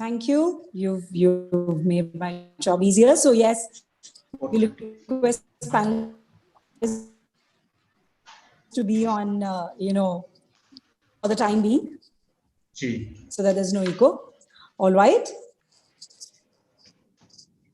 Thank you. You've made my job easier. So yes, we request panelists to be on, for the time being, so that there's no echo. All right.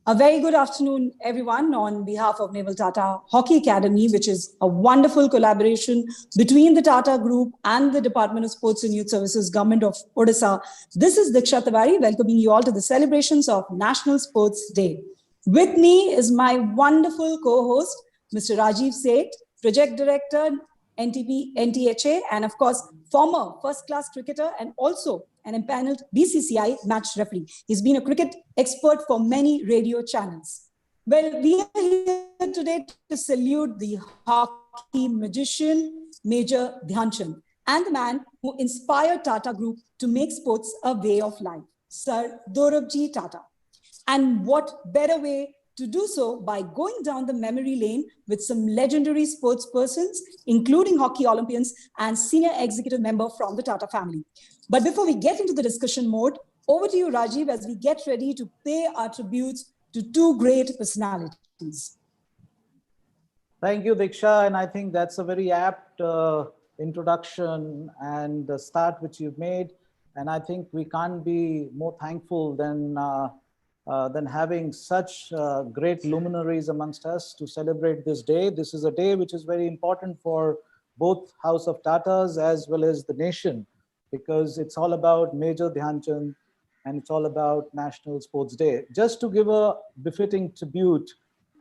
A very good afternoon, everyone, on behalf of Naval Tata Hockey Academy, which is a wonderful collaboration between the Tata Group and the Department of Sports and Youth Services, Government of Odisha. This is Diksha Tiwari, welcoming you all to the celebrations of National Sports Day. With me is my wonderful co-host, Mr. Rajiv, Seth, Project Director, NTHA, and of course, former first-class cricketer and also an empaneled BCCI match referee. He's been a cricket expert for many radio channels. Well, we are here today to salute the hockey magician, Major Dhyan Chand, and the man who inspired Tata Group to make sports a way of life, Sir Dorabji Tata. And what better way to do so by going down the memory lane with some legendary sports persons, including hockey Olympians and senior executive member from the Tata family. But before we get into the discussion mode, over to you, Rajiv, as we get ready to pay our tributes to two great personalities. Thank you, Diksha. And I think that's a very apt introduction and the start which you've made. And I think we can't be more thankful than having such great luminaries amongst us to celebrate this day. This is a day which is very important for both House of Tatas as well as the nation, because it's all about Major Dhyan Chand and it's all about National Sports Day. Just to give a befitting tribute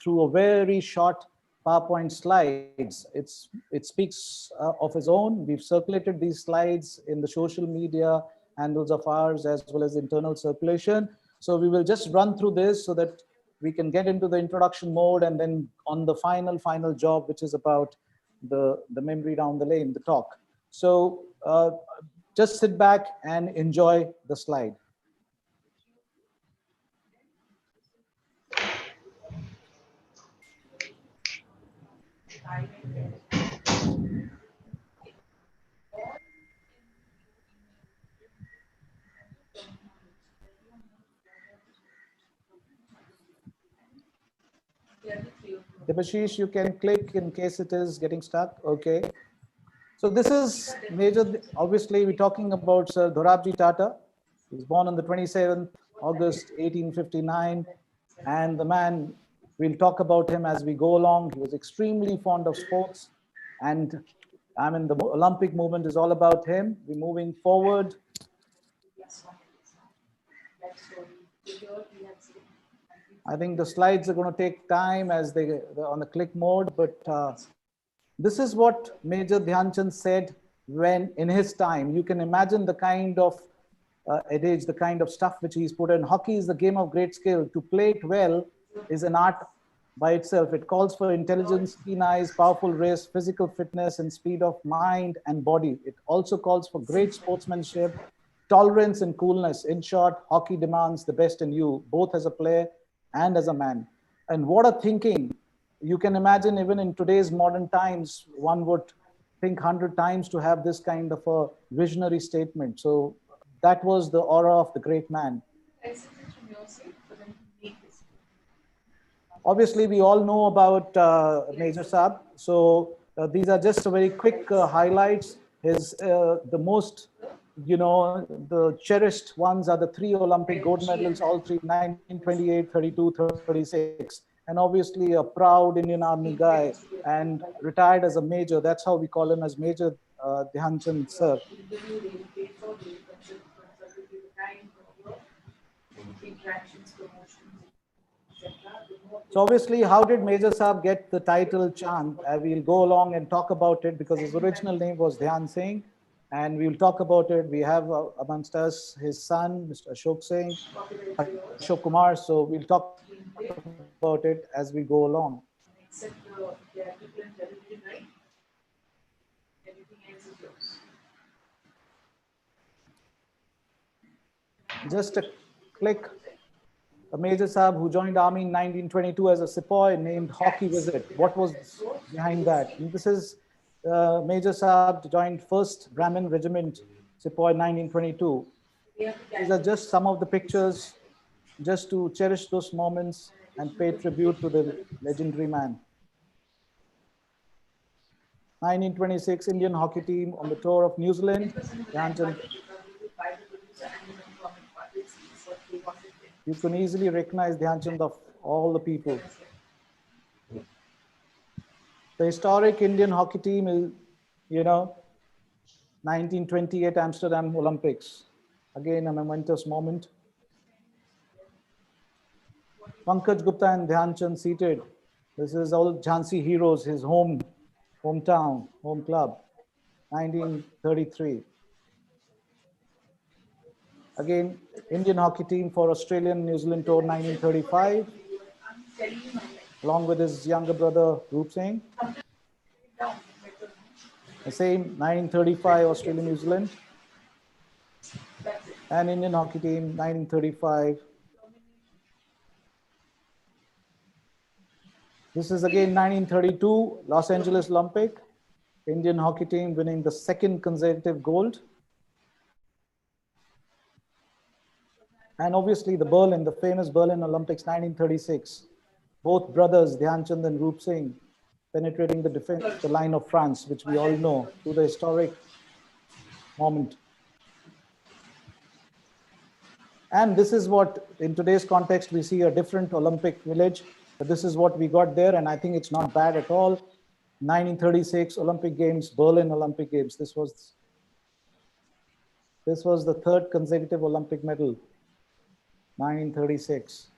through a very short PowerPoint slides, it speaks of its own. We've circulated these slides in the social media handles of ours as well as internal circulation. So we will just run through this so that we can get into the introduction mode and then on the final job, which is about the memory down the lane, the talk. So just sit back and enjoy the slide. Debashish, you can click in case it is getting stuck. Okay. So this is Major, obviously we're talking about Sir Dorabji Tata. He was born on the 27th August 1859. And the man, we'll talk about him as we go along. He was extremely fond of sports. And I mean, the Olympic movement is all about him. We're moving forward. I think the slides are going to take time as they're on the click mode, but this is what Major Dhyan Chand said when in his time. You can imagine the kind of adage, the kind of stuff which he's put in. Hockey is the game of great skill. To play it well is an art by itself. It calls for intelligence, keen eyes, powerful wrist, physical fitness, and speed of mind and body. It also calls for great sportsmanship, tolerance, and coolness. In short, hockey demands the best in you, both as a player and as a man. And what a thinking. You can imagine even in today's modern times, one would think 100 times to have this kind of a visionary statement. So that was the aura of the great man. Obviously, we all know about Major Saab. So these are just a very quick highlights. His the most, the cherished ones are the 3 Olympic gold medals, all 3, 1928, 32, 36. And obviously a proud Indian Army guy and retired as a major. That's how we call him, as Major Dhyan Chand, sir. So obviously, how did Major Saab get the title Chand? We'll go along and talk about it because his original name was Dhyan Singh. And we'll talk about it. We have amongst us his son, Mr. Ashok Singh, Ashok Kumar. So we'll talk about it as we go along. Just a click. A Major Saab who joined army in 1922 as a sepoy named Hockey Visit. What was behind that? And this is Major Saab joined 1st Brahmin Regiment, Sepoy 1922. These are just some of the pictures, just to cherish those moments and pay tribute to the legendary man. 1926 Indian hockey team on the tour of New Zealand. You can easily recognize Dhyan Chand of all the people. The historic Indian hockey team is, 1928 Amsterdam Olympics. Again, a momentous moment. Pankaj Gupta and Dhyan Chand seated. This is all Jhansi heroes, his hometown, home club, 1933. Again, Indian hockey team for Australian New Zealand tour, 1935, along with his younger brother, Gurbux Singh. The same 1935 Australia, New Zealand. And Indian hockey team, 1935. This is again 1932 Los Angeles Olympic. Indian hockey team winning the second consecutive gold. And obviously the famous Berlin Olympics, 1936. Both brothers, Dhyan Chand and Gurbux Singh, penetrating the line of France, which we all know, through the historic moment. And this is what, in today's context, we see a different Olympic village, but this is what we got there, and I think it's not bad at all. 1936 Olympic Games, Berlin Olympic Games. This was the third consecutive Olympic medal, 1936.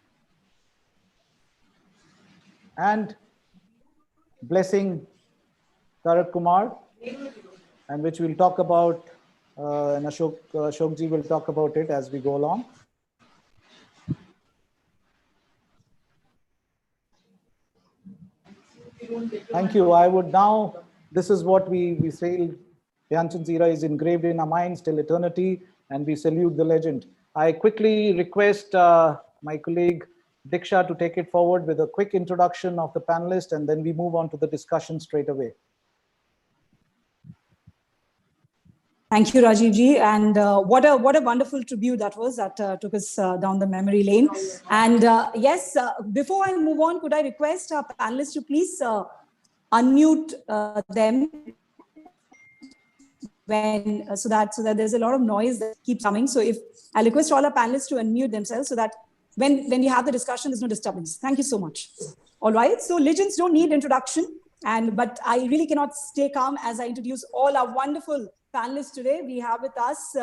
And blessing Ashok Kumar, and which we'll talk about, and Ashokji will talk about it as we go along. Thank you. I would now, this is what we say, Dhyan Chand's era is engraved in our minds till eternity, and we salute the legend. I quickly request my colleague Diksha to take it forward with a quick introduction of the panelists, and then we move on to the discussion straight away. Thank you, Rajiv ji, and what a wonderful tribute that was. That took us down the memory lane. And yes, before I move on, could I request our panelists to please unmute them when so that there's a lot of noise that keeps coming. So if I request all our panelists to unmute themselves so that when we have the discussion, there's no disturbance. Thank you so much. All right. So legends don't need introduction, but I really cannot stay calm as I introduce all our wonderful panelists today. We have with us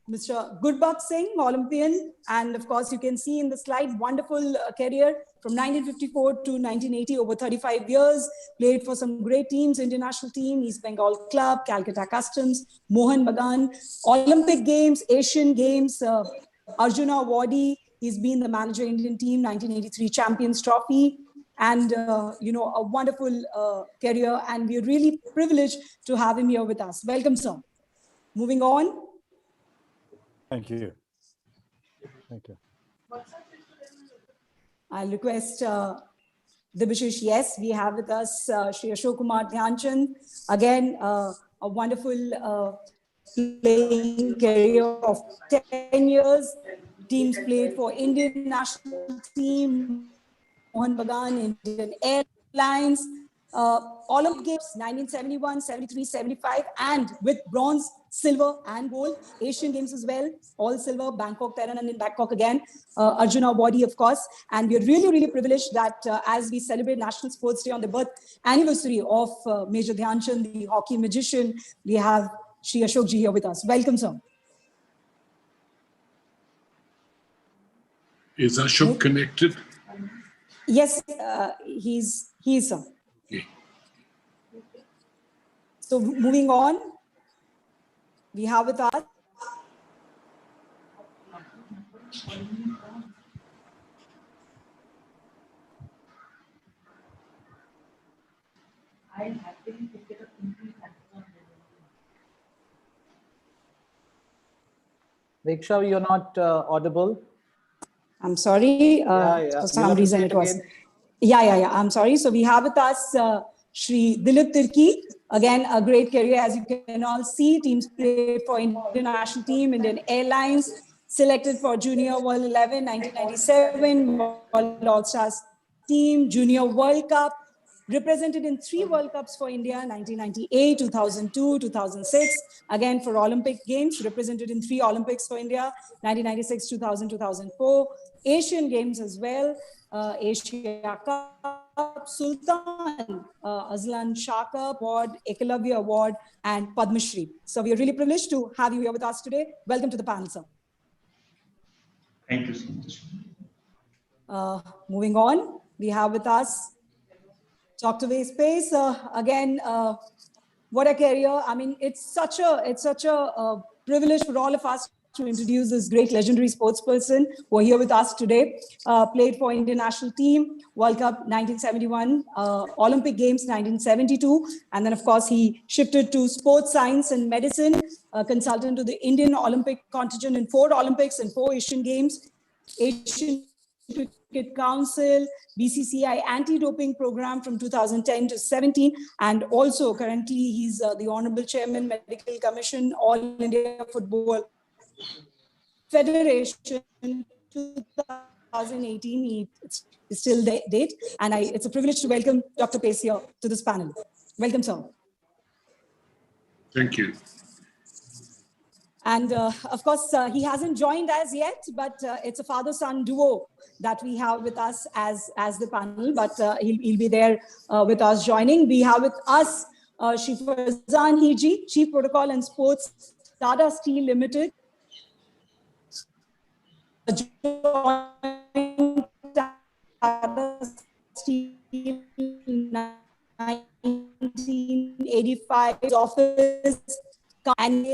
Mr. Gurbux Singh, Olympian, and of course you can see in the slide, wonderful career from 1954 to 1980, over 35 years, played for some great teams, international team, East Bengal Club, Calcutta Customs, Mohan Bagan, Olympic Games, Asian Games, Arjuna Awardee. He's been the manager Indian team, 1983 Champions Trophy, and a wonderful career, and we're really privileged to have him here with us. Welcome, sir. Moving on. Thank you. Thank you. I'll request Dibashish. Yes, we have with us Shri Ashok Kumar Dhyan Chand. Again, a wonderful playing career of 10 years. Teams played for Indian national team, Mohan Bagan, Indian Airlines, Olympic Games, 1971, 73, 75, and with bronze, silver, and gold. Asian Games as well, all silver, Bangkok, Tehran, and in Bangkok again. Arjuna Awardee, of course. And we're really, really privileged that as we celebrate National Sports Day on the birth anniversary of Major Dhyan Chand, the hockey magician, we have Shri Ashok ji here with us. Welcome, sir. Is Ashok connected? Yes, he's sir. Okay. So moving on, we have with us Diksha, you're not audible. I'm sorry, Yeah. for some reason it was. Yeah. I'm sorry. So we have with us Shri Dilip Tirkey. Again, a great career, as you can all see. Teams played for Indian national team, Indian Airlines, selected for Junior World 11, 1997, World All-Stars team, Junior World Cup, represented in 3 World Cups for India, 1998, 2002, 2006. Again, for Olympic Games, represented in 3 Olympics for India, 1996, 2000, 2004. Asian Games as well, Asia Cup, Sultan Azlan Shah Cup Award, Ekalavya Award, and Padma Shri. So we are really privileged to have you here with us today. Welcome to the panel, sir. Thank you so much. Moving on, we have with us Dr. Vece Paes. Again, what a career. I mean, it's such a privilege for all of us to introduce this great legendary sports person who are here with us today. Played for Indian national team, World Cup 1971, Olympic Games 1972. And then, of course, he shifted to sports science and medicine, consultant to the Indian Olympic contingent in 4 Olympics and 4 Asian Games, Asian Cricket Council, BCCI anti-doping program from 2010 to 17, and also currently he's the Honorable Chairman, Medical Commission, All India Football Federation 2018. It's still the date, and it's a privilege to welcome Dr. Paes here to this panel. Welcome, sir. Thank you. And of course, he hasn't joined us yet, but it's a father-son duo that we have with us as the panel, but he'll be there with us joining. We have with us Farzan Heerjee, Chief Protocol and Sports, Tata Steel Limited. Tata Steel 1985 office, and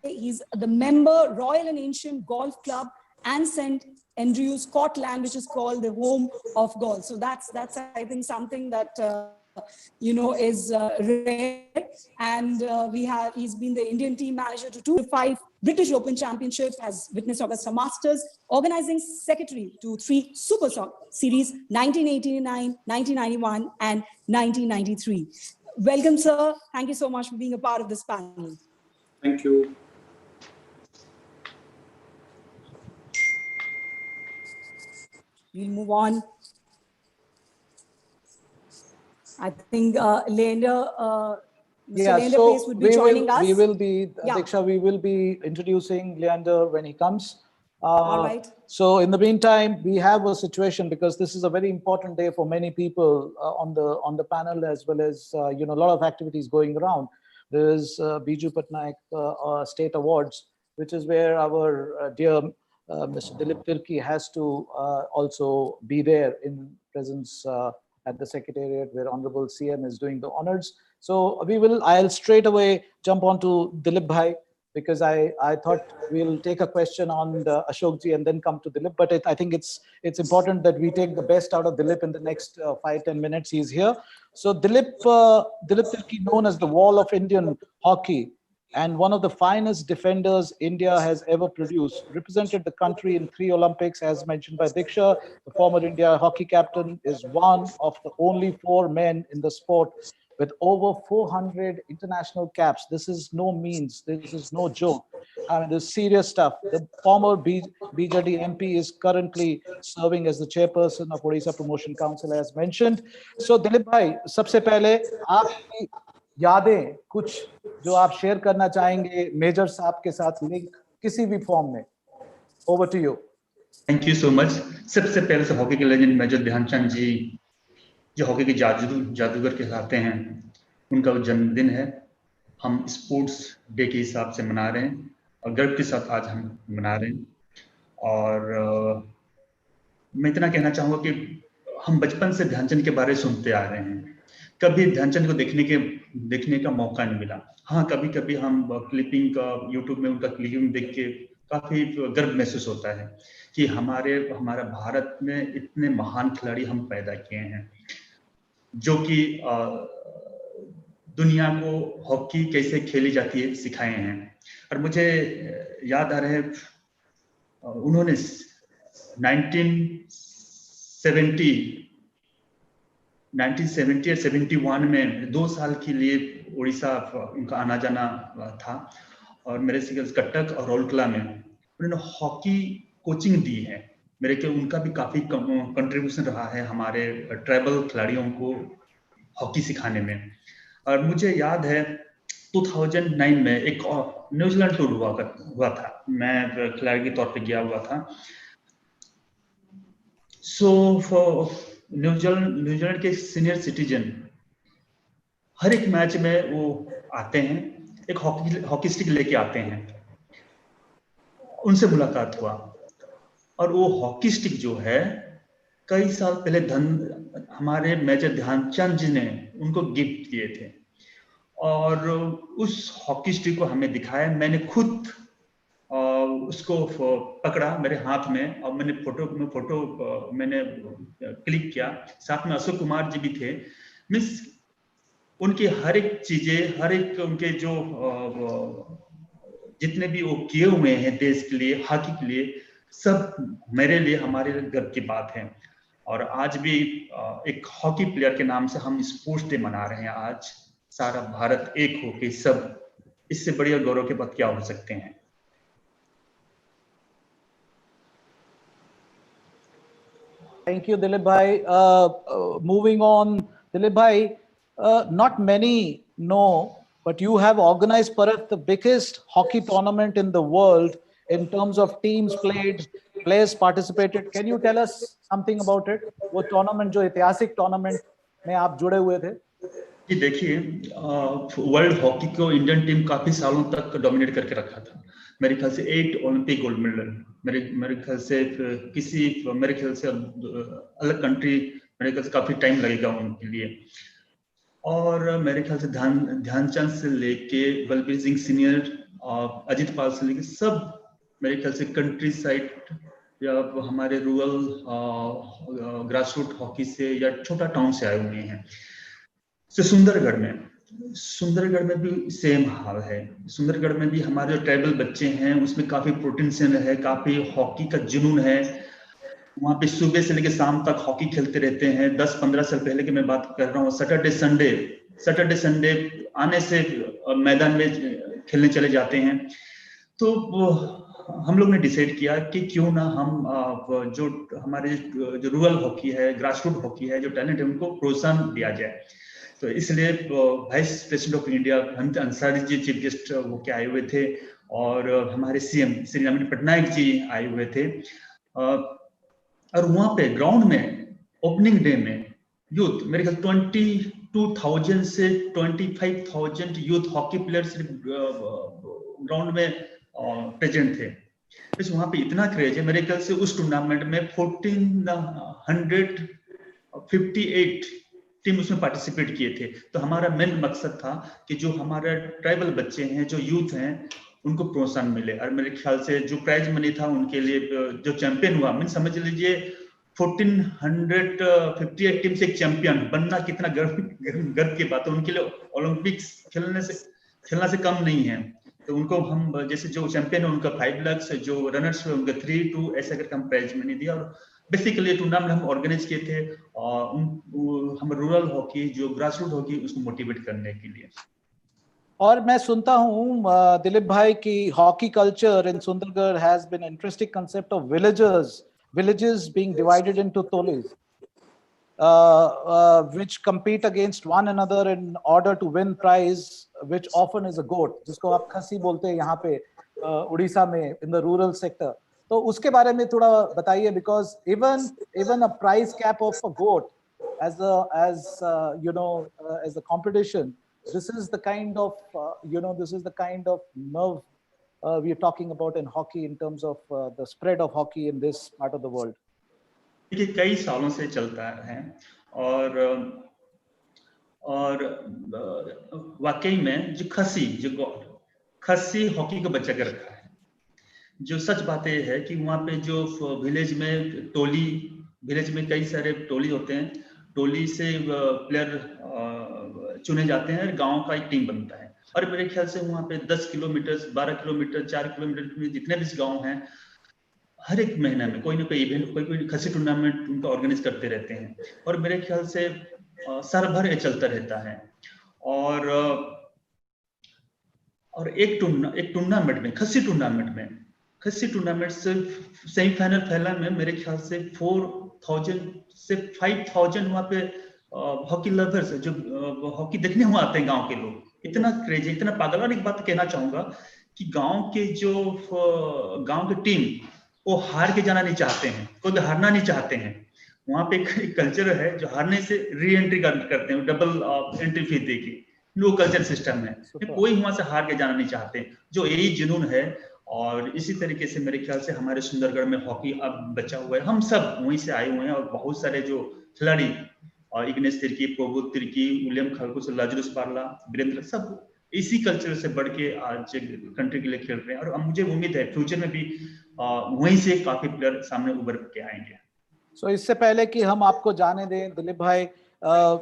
he's the member, Royal and Ancient Golf Club and St. Andrews, Scotland, which is called the home of golf. So that's I think something that is rare. And he's been the Indian team manager to 2 to 5 British Open Championship, has witnessed Augusta Masters, organizing secretary to 3 Super Series, 1989, 1991, and 1993. Welcome, sir. Thank you so much for being a part of this panel. Thank you. We'll move on. I think Leander Paes would be joining us. We will be, Yeah. Diksha, we will be introducing Leander when he comes. All right. So in the meantime, we have a situation, because this is a very important day for many people on the panel, as well as a lot of activities going around. There is Biju Patnaik State Awards, which is where our dear Mr. Dilip Tirkey has to also be there in presence at the Secretariat, where Honorable CM is doing the honors. So I'll straight away jump on to Dilip Bhai, because I thought we'll take a question on the Ashok ji and then come to Dilip. But I think it's important that we take the best out of Dilip in the next 5-10 minutes. He's here. So Dilip Tirkey, known as the Wall of Indian Hockey, and one of the finest defenders India has ever produced, represented the country in 3 Olympics, as mentioned by Diksha. The former India hockey captain is one of the only 4 men in the sport with over 400 international caps. This is no means. This is no joke. I mean, this is serious stuff. The former BJD MP is currently serving as the chairperson of Odisha Promotion Council, as mentioned. So Dilip bhai, सबसे पहले आपकी यादें कुछ जो आप share करना चाहेंगे major साहब के साथ लिंक किसी भी फॉर्म में. Over to you. Thank you so much. सबसे पहले से हॉकी के लेजेंड मेजर ध्यानचंद जी, जो हॉकी के जादूगर कहलाते हैं, उनका जन्मदिन है. हम स्पोर्ट्स डे के हिसाब से मना रहे हैं और गर्व के साथ आज हम मना रहे हैं. और मैं इतना कहना चाहूँगा कि हम बचपन से ध्यानचंद के बारे में सुनते आ रहे हैं. कभी ध्यानचंद को देखने का मौका नहीं मिला. हाँ, कभी हम क्लिपिंग का यूट्यूब में उनका क्लिपिंग देख के काफी गर्व महसूस होता है कि हमारा भारत में इतने महान खिलाड़ी हम पैदा किए हैं, जो कि दुनिया को हॉकी कैसे खेली जाती है सिखाए हैं. और मुझे याद आ रहा है, उन्होंने 1970 और 71 में 2 साल के लिए उड़ीसा उनका आना जाना था, और मेरे से कटक और रोलकला में उन्होंने हॉकी कोचिंग दी है। मेरे ख्याल उनका भी काफी कंट्रीब्यूशन रहा है हमारे ट्राइबल खिलाड़ियों को हॉकी सिखाने में। और मुझे याद है 2009 में एक न्यूजीलैंड टूर हुआ था, मैं खिलाड़ी के तौर पे गया हुआ था। सो न्यूजीलैंड के सीनियर सिटीजन हर एक मैच में वो आते हैं, एक हॉकी स्टिक लेके आते हैं। उनसे मुलाकात हुआ और वो हॉकी स्टिक जो है कई साल पहले हमारे मेजर ध्यानचंद जी ने उनको गिफ्ट किए थे और उस हॉकी स्टिक को हमें दिखाया। मैंने खुद उसको पकड़ा मेरे हाथ में और मैंने फोटो मैंने क्लिक किया। साथ में अशोक कुमार जी भी थे। मीन्स उनकी हर एक चीजें, हर एक उनके जो जितने भी वो किए हुए हैं देश के लिए, हॉकी के लिए, सब मेरे लिए हमारे गर्व की बात है। और आज भी एक हॉकी प्लेयर के नाम से हम स्पोर्ट्स डे मना रहे हैं। आज सारा भारत एक होके सब, इससे बढ़िया गौरव के बात क्या हो सकते हैं। Thank you, Dilip bhai. Moving on, Dilip bhai, not many know, but you have organized perhaps the biggest hockey tournament in the world in terms of teams played, players participated. Can you tell us something about it? वो tournament जो ऐतिहासिक tournament में आप जुड़े हुए थे? जी देखिए, world hockey को इंडियन टीम काफी सालों तक डोमिनेट करके रखा था। मेरे ख्याल से 8 ओलंपिक गोल्ड मेडल, मेरे ख्याल से मेरे ख्याल से अलग कंट्री, मेरे ख्याल से काफी टाइम लगेगा उनके लिए। और मेरे ख्याल से ध्यानचंद से लेके बलबीर सिंह सीनियर, अजित पाल से लेके सब मेरे ख्याल से कंट्री साइड या हमारे रूरल ग्रासरूट हॉकी से या छोटा टाउन से आए हुए हैं। सुंदरगढ़ में भी सेम हाल है। सुंदरगढ़ में भी हमारे जो ट्राइबल बच्चे हैं उसमें काफी पोटेंशियल है, काफी हॉकी का जुनून है। वहां पे सुबह से लेकर शाम तक हॉकी खेलते रहते हैं। 10-15 साल पहले की मैं बात कर रहा हूँ, सैटरडे संडे आने से मैदान में खेलने चले जाते हैं। तो हम लोग ने डिसाइड किया कि क्यों ना हम जो हमारे जो रूरल हॉकी है, ग्रासरूट हॉकी है, जो टैलेंट है, उनको प्रोत्साहन दिया जाए। तो इसलिए vice president of India Hamid Ansari ji chief guest वो के आए हुए थे और हमारे सीएम श्री नवीन पटनायक जी आए हुए थे। और वहां पे ग्राउंड में ओपनिंग डे में यूथ, मेरे ख्याल 22,000 से 25,000 यूथ हॉकी प्लेयर्स ग्राउंड में प्रेजेंट थे। बस वहां पे इतना क्रेज है। मेरे ख्याल से उस टूर्नामेंट में 1458 टीम उसमें पार्टिसिपेट किए थे। तो हमारा मेन मकसद था कि जो हमारे ट्राइबल बच्चे हैं, जो यूथ हैं, उनको प्रोत्साहन मिले। और मेरे ख्याल से जो प्राइज मनी था उनके लिए, जो चैंपियन हुआ, मैं समझ लीजिए 1458 टीम से एक चैंपियन बनना कितना गर्व की बात है। उनके लिए ओलंपिक्स खेलना से कम नहीं है। तो उनको हम जैसे जो चैंपियन है उनका 5 लाख, जो रनर्स हुए उनका 3-2 ऐसे करके हम प्राइज मनी दिया। और बेसिकली टूर्नामेंट हम ऑर्गेनाइज किए थे और हम रूरल हॉकी, जो ग्रासरूट हॉकी, उसको मोटिवेट करने के लिए। और मैं सुनता हूँ दिलीप भाई की hockey culture in Sundargarh has been interesting concept of villages being divided into tolis which compete against one another in order to win prize, which often is a goat, जिसको आप खसी बोलते हैं यहाँ पे उड़ीसा में in the rural sector। तो उसके बारे में थोड़ा बताइए, because even a prize cap of a goat as a competition, this is the kind of nerve we are talking about in hockey in terms of the spread of hockey in this part of the world. ये कई सालों से चलता है और वाकई में जो खसी हॉकी को बचा के रखा है। जो सच बात यह है कि वहाँ पे जो विलेज में कई सारे टोली होते हैं। टोली से प्लेयर चुने जाते हैं और गांव का एक टीम बनता है। और मेरे ख्याल से वहाँ पे 10 किलोमीटर, 12 किलोमीटर, 4 किलोमीटर में जितने भी गांव हैं, हर एक महीने में कोई ना कोई इवेंट, कोई खसी टूर्नामेंट उनका ऑर्गेनाइज करते रहते हैं। और मेरे ख्याल से साल भर ये चलता रहता है। और एक टूर्नामेंट में, खसी टूर्नामेंट में खस्सी टूर्नामेंट से सेमीफाइनल फाइनल में मेरे ख्याल से 4000 से 5000 वहाँ पे हॉकी लवर्स जो हॉकी देखने हुआ आते हैं गांव के लोग, इतना क्रेज है, इतना पागल। और एक बात कहना चाहूंगा कि गांव की टीम वो हार के जाना नहीं चाहते हैं, कोई हारना नहीं चाहते हैं। वहाँ पे एक कल्चर है जो हारने से री एंट्री करते हैं, डबल एंट्री फी देके, नो कल्चर सिस्टम है, कोई वहां से हार के जाना नहीं चाहते, जो यही जुनून है। और इसी तरीके से मेरे ख्याल से हमारे सुंदरगढ़ में हॉकी अब बचा हुआ है, हम सब वहीं से आए हुए हैं। और बहुत सारे जो खिलाड़ी, और इग्नेश तिर्की, प्रभु तिर्की, विलियम खरगोश, लाजरुस पार्ला, वीरेंद्र, सब इसी कल्चर से बढ़ के आज कंट्री के लिए खेल रहे हैं। और मुझे उम्मीद है फ्यूचर में भी वहीं से काफी प्लेयर सामने उभर के आएंगे। सो इससे पहले कि हम आपको जाने दें दिलीप भाई,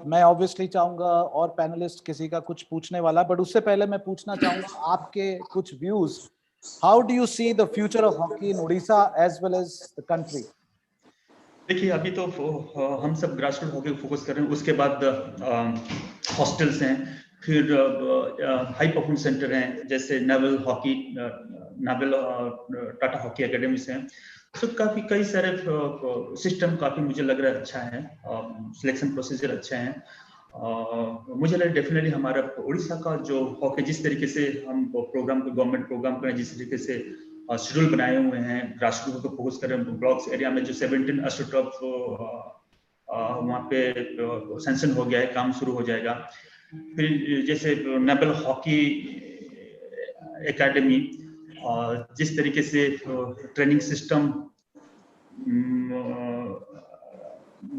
मैं ऑब्वियसली चाहूंगा और पैनलिस्ट किसी का कुछ पूछने वाला, बट उससे पहले मैं पूछना चाहूंगा आपके कुछ views. How do you see the future of hockey in Orissa as well as the country? देखिए, अभी तो हम सब ग्रासरूट हॉकी फोकस कर रहे हैं, उसके बाद हॉस्टल्स हैं, फिर हाई परफॉर्मेंस सेंटर हैं, जैसे naval hockey, novel Tata hockey academies हैं। तो काफी कई सारे सिस्टम काफी मुझे लग रहा है अच्छा है, सिलेक्शन प्रोसीजर अच्छा है। मुझे लग डेफिनेटली हमारा उड़ीसा का जो हॉकी, जिस तरीके से हम प्रोग्राम को गवर्नमेंट प्रोग्राम करें, जिस तरीके से शेड्यूल बनाए हुए हैं, ग्रासरूट को फोकस करें, ब्लॉक्स एरिया में जो 17 एस्ट्रोटर्फ वहाँ पे सैंक्शन हो गया है, काम शुरू हो जाएगा। फिर जैसे नेवल हॉकी एकेडमी, जिस तरीके से ट्रेनिंग सिस्टम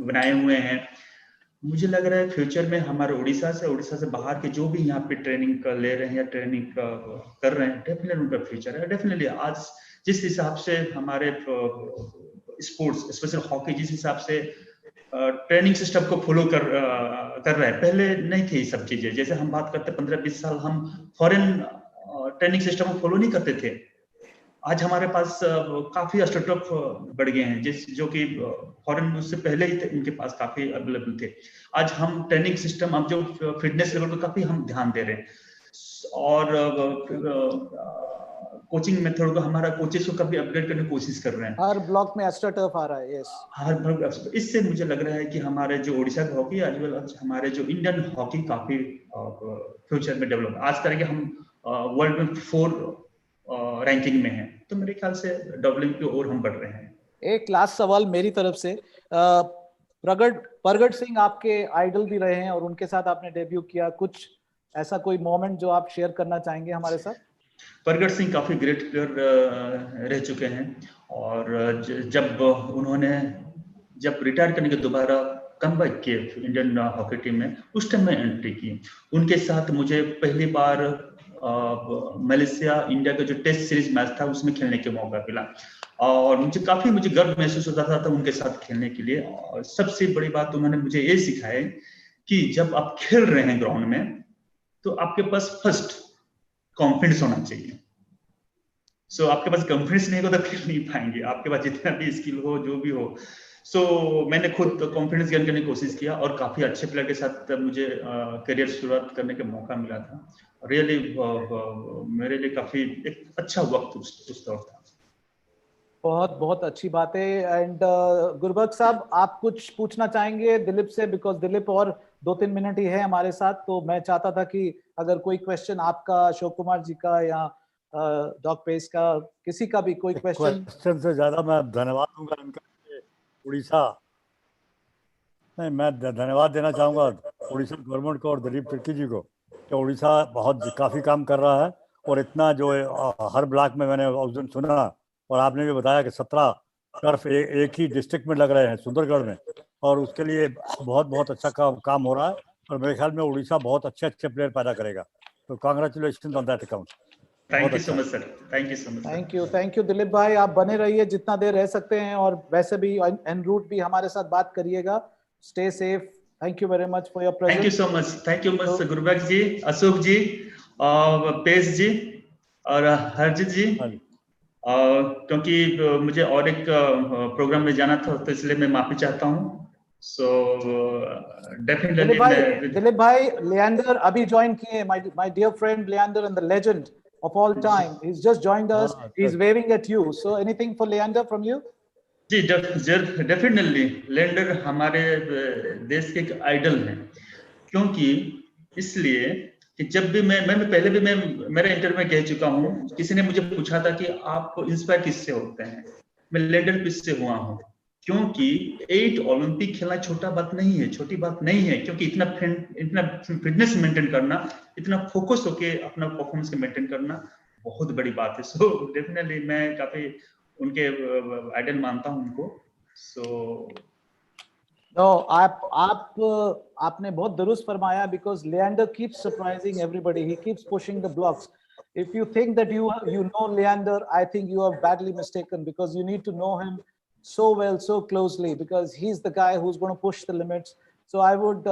बनाए हुए हैं, मुझे लग रहा है फ्यूचर में हमारे उड़ीसा से बाहर के जो भी यहाँ पे ट्रेनिंग ले रहे हैं या ट्रेनिंग कर रहे हैं, डेफिनेटली उनका फ्यूचर है। डेफिनेटली आज जिस हिसाब से हमारे स्पोर्ट्स, स्पेशल हॉकी, जिस हिसाब से ट्रेनिंग सिस्टम को फॉलो कर रहा है, पहले नहीं थी ये सब चीजें। जैसे हम बात करते 15-20 साल हम फॉरेन ट्रेनिंग सिस्टम को फॉलो नहीं करते थे। आज हमारे पास काफी स्टार्टअप बढ़ गए हैं, जो कि फॉरेन उससे पहले ही इनके पास काफी अवेलेबल थे। आज हम ट्रेनिंग सिस्टम, अब जो फिटनेस लेवल पर काफी हम ध्यान दे रहे हैं, और कोचिंग मेथड को, हमारा कोचेस को कभी अपग्रेड करने की कोशिश कर रहे हैं। हर ब्लॉक में एस्ट्रोटर्फ आ रहा है। यस, हर ब्लॉक। इससे मुझे लग रहा है कि हमारे जो उड़ीसा का हॉकी, आज वेल हमारे जो इंडियन हॉकी काफी फ्यूचर में डेवलप, आज करेंगे हम वर्ल्ड में 4 रैंकिंग में हैं, तो मेरे ख्याल से डबलिंग की ओर हम बढ़ रहे हैं। एक लास्ट सवाल मेरी तरफ से, प्रगट सिंह आपके आइडल भी रहे हैं और उनके साथ आपने डेब्यू किया, कुछ ऐसा कोई मोमेंट जो आप शेयर करना चाहेंगे हमारे साथ? प्रगट सिंह काफी ग्रेट प्लेयर रह चुके हैं, और जब उन्होंने रिटायर करने के दोबारा कमबैक किए इंडियन हॉकी टीम में, उस टाइम में एंट्री की। उनके साथ मुझे पहली बार मलेशिया इंडिया का जो टेस्ट सीरीज मैच था उसमें खेलने के मौका मिला, और मुझे गर्व महसूस होता था उनके साथ खेलने के लिए। और सबसे बड़ी बात उन्होंने मुझे ये सिखाया कि जब आप खेल रहे हैं ग्राउंड में, तो आपके पास फर्स्ट कॉन्फिडेंस होना चाहिए। सो आपके पास कॉन्फिडेंस नहीं होगा तो खेल नहीं पाएंगे, आपके पास जितना भी स्किल हो, जो भी हो। सो मैंने खुद कॉन्फिडेंस गेन करने की कोशिश किया, और काफी अच्छे प्लेयर के साथ मुझे करियर शुरुआत करने का मौका मिला था। रियली मेरे लिए काफी एक अच्छा वक्त उस दौर था। बहुत बहुत अच्छी बात है। एंड गुरबक्स साहब, आप कुछ पूछना चाहेंगे दिलीप से? बिकॉज दिलीप और 2-3 मिनट ही है हमारे साथ, तो मैं चाहता था कि अगर कोई क्वेश्चन आपका, अशोक कुमार जी का या डॉग पेस का, किसी का भी कोई क्वेश्चन से ज्यादा मैं धन्यवाद दूंगा इनका, उड़ीसा नहीं, मैं धन्यवाद देना चाहूँगा उड़ीसा गवर्नमेंट को और दिलीप तिर्की जी को, कि उड़ीसा काफ़ी काम कर रहा है। और इतना जो हर ब्लॉक में, मैंने उस दिन सुना और आपने भी बताया कि 17 टर्फ एक ही डिस्ट्रिक्ट में लग रहे हैं, सुंदरगढ़ में, और उसके लिए बहुत बहुत अच्छा काम हो रहा है। और मेरे ख्याल में उड़ीसा बहुत अच्छे प्लेयर पैदा करेगा, तो congratulation on that account. Thank you so much sir, thank you so much. Thank you Dilip भाई, आप बने रहिए जितना देर रह सकते हैं, और वैसे भी एन रूट भी हमारे साथ बात करिएगा। Stay safe. Thank you very much for your presence. Thank you so much, thank you much Gurbax ji, Ashok ji, Pace ji और हरजीत जी, क्योंकि मुझे और एक प्रोग्राम में जाना था, तो इसलिए मैं माफी चाहता हूँ। सो डेफिनेटली दिलीप भाई, लियांडर अभी ज्वाइन किए, my dear friend Leander and the legend of all time. He's just joined us. He's waving at you. So anything for Leander from you? जी डेफिनेटली लैंडर हमारे देश के एक आइडल हैं, क्योंकि इसलिए कि जब भी मैं पहले भी मैं मेरे इंटरव्यू में कह चुका हूँ, किसी ने मुझे पूछा था कि आप इंस्पायर किससे होते हैं, मैं लैंडर पेस से हुआ हूँ, क्योंकि 8 ओलंपिक खेलना छोटा बात नहीं है, छोटी बात नहीं है, क्योंकि इतना फिटनेस मेंटेन करना, इतना फोकस होके अपना परफॉर्मेंस मेंटेन करना बहुत बड़ी बात है। सो डेफिनेटली मैं काफी उनके आइडल मानता हूं उनको। सो No, आपने बहुत दुरुस्त फरमाया, because Leander keeps surprising everybody. He keeps pushing the blocks. If you think that you know Leander, I think you are badly mistaken, because you need to know him so well, so closely, because he's the guy who's going to push the limits. So I would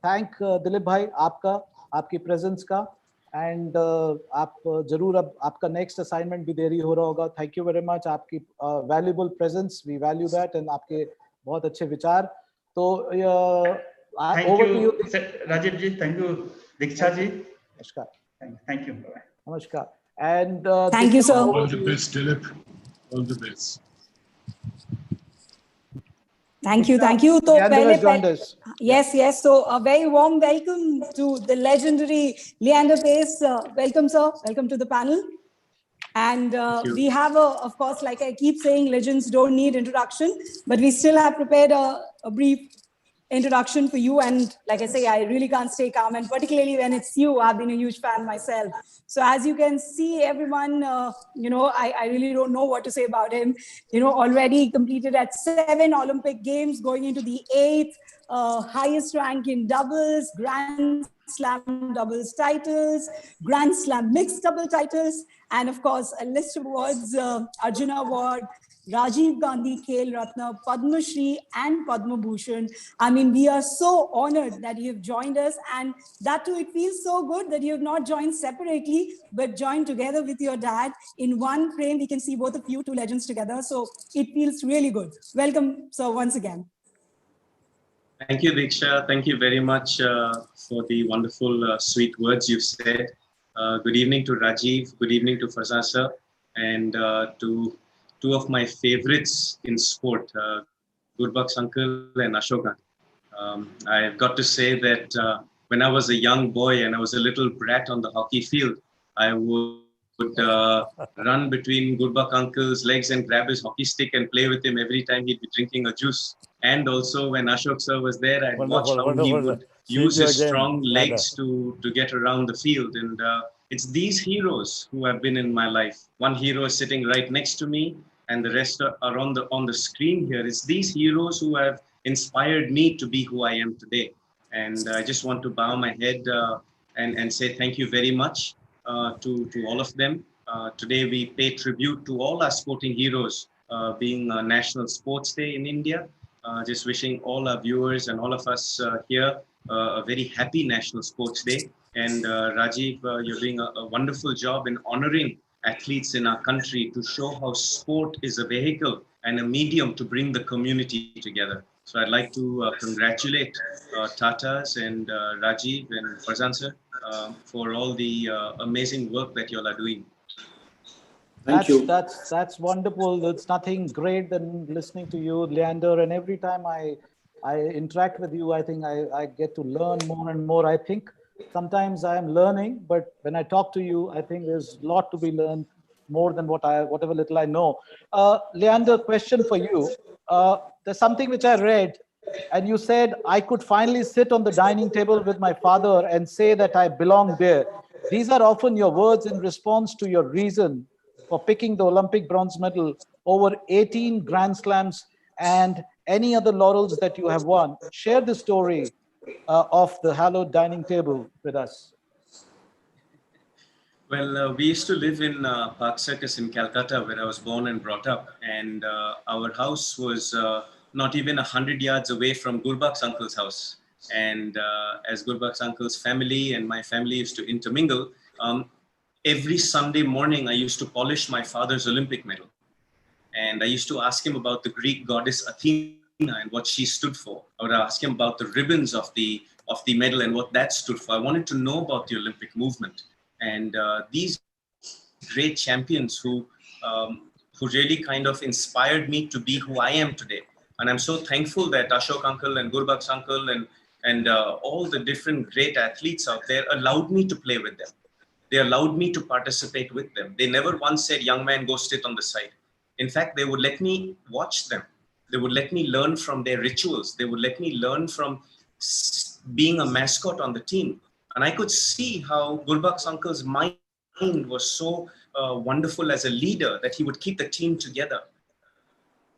thank Dilip bhai आपकी presence का, and आप जरूर अब आपका next assignment भी देरी हो रहा होगा. Thank you very much, आपकी valuable presence, we value that, and आपके बहुत अच्छे विचार. तो over to you, Rajiv ji. Thank you Diksha ji. नमस्कार. Thank you. नमस्कार. And thank you, sir. All the best, Dilip. All the best. Thank you. So, yes. So, a very warm welcome to the legendary Leander Paes. Welcome, sir. Welcome to the panel. And we have, of course, like I keep saying, legends don't need introduction, but we still have prepared a brief introduction for you. And like I say, I really can't stay calm, and particularly when it's you. I've been a huge fan myself. So as you can see, everyone, I really don't know what to say about him. Already completed at 7 Olympic Games, going into the 8th highest rank in doubles, Grand Slam doubles titles, Grand Slam mixed double titles, and of course, a list of awards, Arjuna Award, Rajiv Gandhi Khel Ratna, Padma Shri, and Padma Bhushan. I mean, we are so honored that you have joined us, and that too, it feels so good that you have not joined separately, but joined together with your dad. In one frame, we can see both of you, two legends together. So it feels really good. Welcome, sir, once again. Thank you, Diksha. Thank you very much for the wonderful, sweet words you've said. Good evening to Rajiv. Good evening to Farzan sir, and to two of my favorites in sport, Gurbux uncle and Ashok. I've got to say that when I was a young boy and I was a little brat on the hockey field, I would run between Gurbux uncle's legs and grab his hockey stick and play with him every time he'd be drinking a juice. And also when Ashok sir was there, I'd watch how he would use his strong legs to get around the field. And it's these heroes who have been in my life. One hero is sitting right next to me, and the rest are on the screen here. It's these heroes who have inspired me to be who I am today. And I just want to bow my head and say thank you very much to all of them. Today we pay tribute to all our sporting heroes, being National Sports Day in India. Just wishing all our viewers and all of us here a very happy National Sports Day. And Rajiv, you're doing a wonderful job in honoring athletes in our country to show how sport is a vehicle and a medium to bring the community together. So I'd like to congratulate Tatas and Rajiv and Farzan sir for all the amazing work that you all are doing. Thank you. That's wonderful. There's nothing great than listening to you, Leander. And every time I interact with you, I think I get to learn more and more. I think sometimes I am learning, but when I talk to you, I think there's a lot to be learned, more than whatever little I know. Leander, question for you. There's something which I read, and you said, I could finally sit on the dining table with my father and say that I belong there. These are often your words in response to your reason for picking the Olympic bronze medal over 18 Grand Slams and any other laurels that you have won. Share the story of the hallowed dining table with us. Well, we used to live in Park Circus in Calcutta, where I was born and brought up. And our house was not even 100 yards away from Gurbux uncle's house. And as Gurbux uncle's family and my family used to intermingle, every Sunday morning, I used to polish my father's Olympic medal. And I used to ask him about the Greek goddess Athena and what she stood for. I would ask him about the ribbons of the medal and what that stood for. I wanted to know about the Olympic movement. And these great champions who really kind of inspired me to be who I am today. And I'm so thankful that Ashok uncle and Gurbux uncle and all the different great athletes out there allowed me to play with them. They allowed me to participate with them. They never once said, young man, go sit on the side. In fact, they would let me watch them. They would let me learn from their rituals. They would let me learn from being a mascot on the team. And I could see how Gurbux uncle's mind was so wonderful as a leader that he would keep the team together.